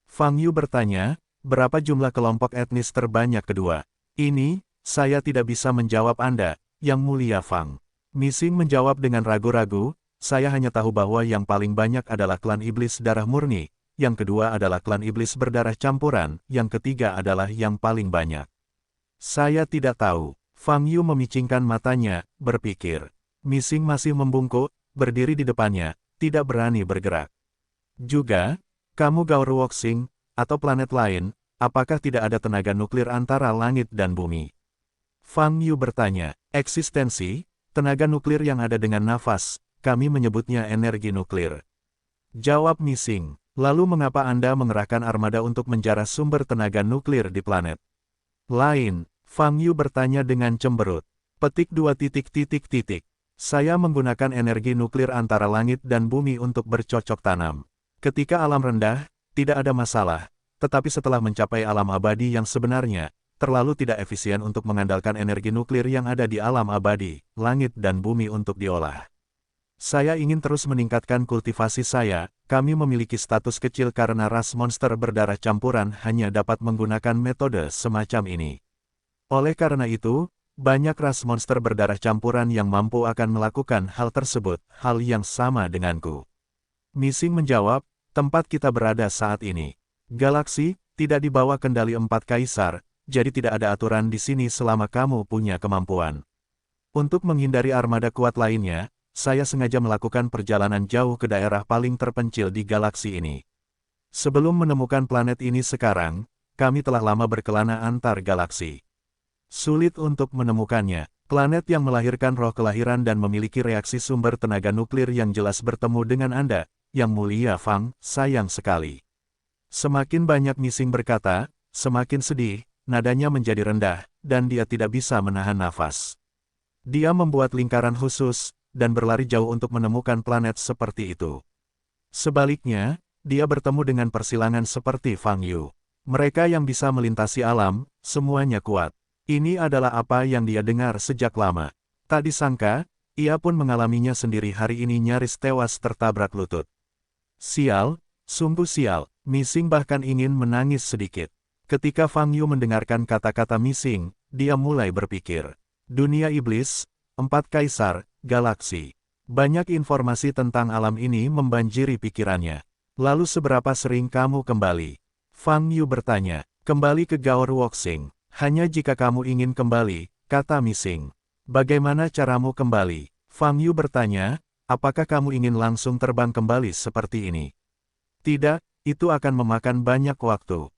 Fang Yu bertanya, berapa jumlah kelompok etnis terbanyak kedua? Ini, saya tidak bisa menjawab Anda, Yang Mulia Fang. Missing menjawab dengan ragu-ragu, saya hanya tahu bahwa yang paling banyak adalah klan iblis darah murni, yang kedua adalah klan iblis berdarah campuran, yang ketiga adalah yang paling banyak. Saya tidak tahu. Fang Yu memicingkan matanya, berpikir. Missing masih membungkuk, berdiri di depannya, tidak berani bergerak. Juga, kamu Gaoer Woxing, atau planet lain, apakah tidak ada tenaga nuklir antara langit dan bumi? Fang Yu bertanya, eksistensi, tenaga nuklir yang ada dengan nafas, kami menyebutnya energi nuklir. Jawab Missing, lalu mengapa Anda mengerahkan armada untuk menjarah sumber tenaga nuklir di planet lain? Fang Yu bertanya dengan cemberut. Petik 2 titik titik titik. Saya menggunakan energi nuklir antara langit dan bumi untuk bercocok tanam. Ketika alam rendah, tidak ada masalah. Tetapi setelah mencapai alam abadi yang sebenarnya, terlalu tidak efisien untuk mengandalkan energi nuklir yang ada di alam abadi, langit dan bumi untuk diolah. Saya ingin terus meningkatkan kultivasi saya, kami memiliki status kecil karena ras monster berdarah campuran hanya dapat menggunakan metode semacam ini. Oleh karena itu, banyak ras monster berdarah campuran yang mampu akan melakukan hal tersebut, hal yang sama denganku. Missing menjawab, tempat kita berada saat ini. Galaksi, tidak di bawah kendali 4 kaisar, jadi tidak ada aturan di sini selama kamu punya kemampuan. Untuk menghindari armada kuat lainnya, saya sengaja melakukan perjalanan jauh ke daerah paling terpencil di galaksi ini. Sebelum menemukan planet ini sekarang, kami telah lama berkelana antar galaksi. Sulit untuk menemukannya. Planet yang melahirkan roh kelahiran dan memiliki reaksi sumber tenaga nuklir yang jelas bertemu dengan Anda, Yang Mulia Fang, sayang sekali. Semakin banyak Missing berkata, semakin sedih, nadanya menjadi rendah, dan dia tidak bisa menahan nafas. Dia membuat lingkaran khusus, dan berlari jauh untuk menemukan planet seperti itu. Sebaliknya, dia bertemu dengan persilangan seperti Fang Yu. Mereka yang bisa melintasi alam, semuanya kuat. Ini adalah apa yang dia dengar sejak lama. Tak disangka, ia pun mengalaminya sendiri hari ini nyaris tewas tertabrak lutut. Sial, sungguh sial, Missing bahkan ingin menangis sedikit. Ketika Fang Yu mendengarkan kata-kata Missing, dia mulai berpikir. Dunia iblis, 4 kaisar, galaksi. Banyak informasi tentang alam ini membanjiri pikirannya. Lalu seberapa sering kamu kembali? Fang Yu bertanya, kembali ke Gaoer Woxing. Hanya jika kamu ingin kembali, kata Missing. Bagaimana caramu kembali? Fang Yu bertanya, apakah kamu ingin langsung terbang kembali seperti ini? Tidak, itu akan memakan banyak waktu.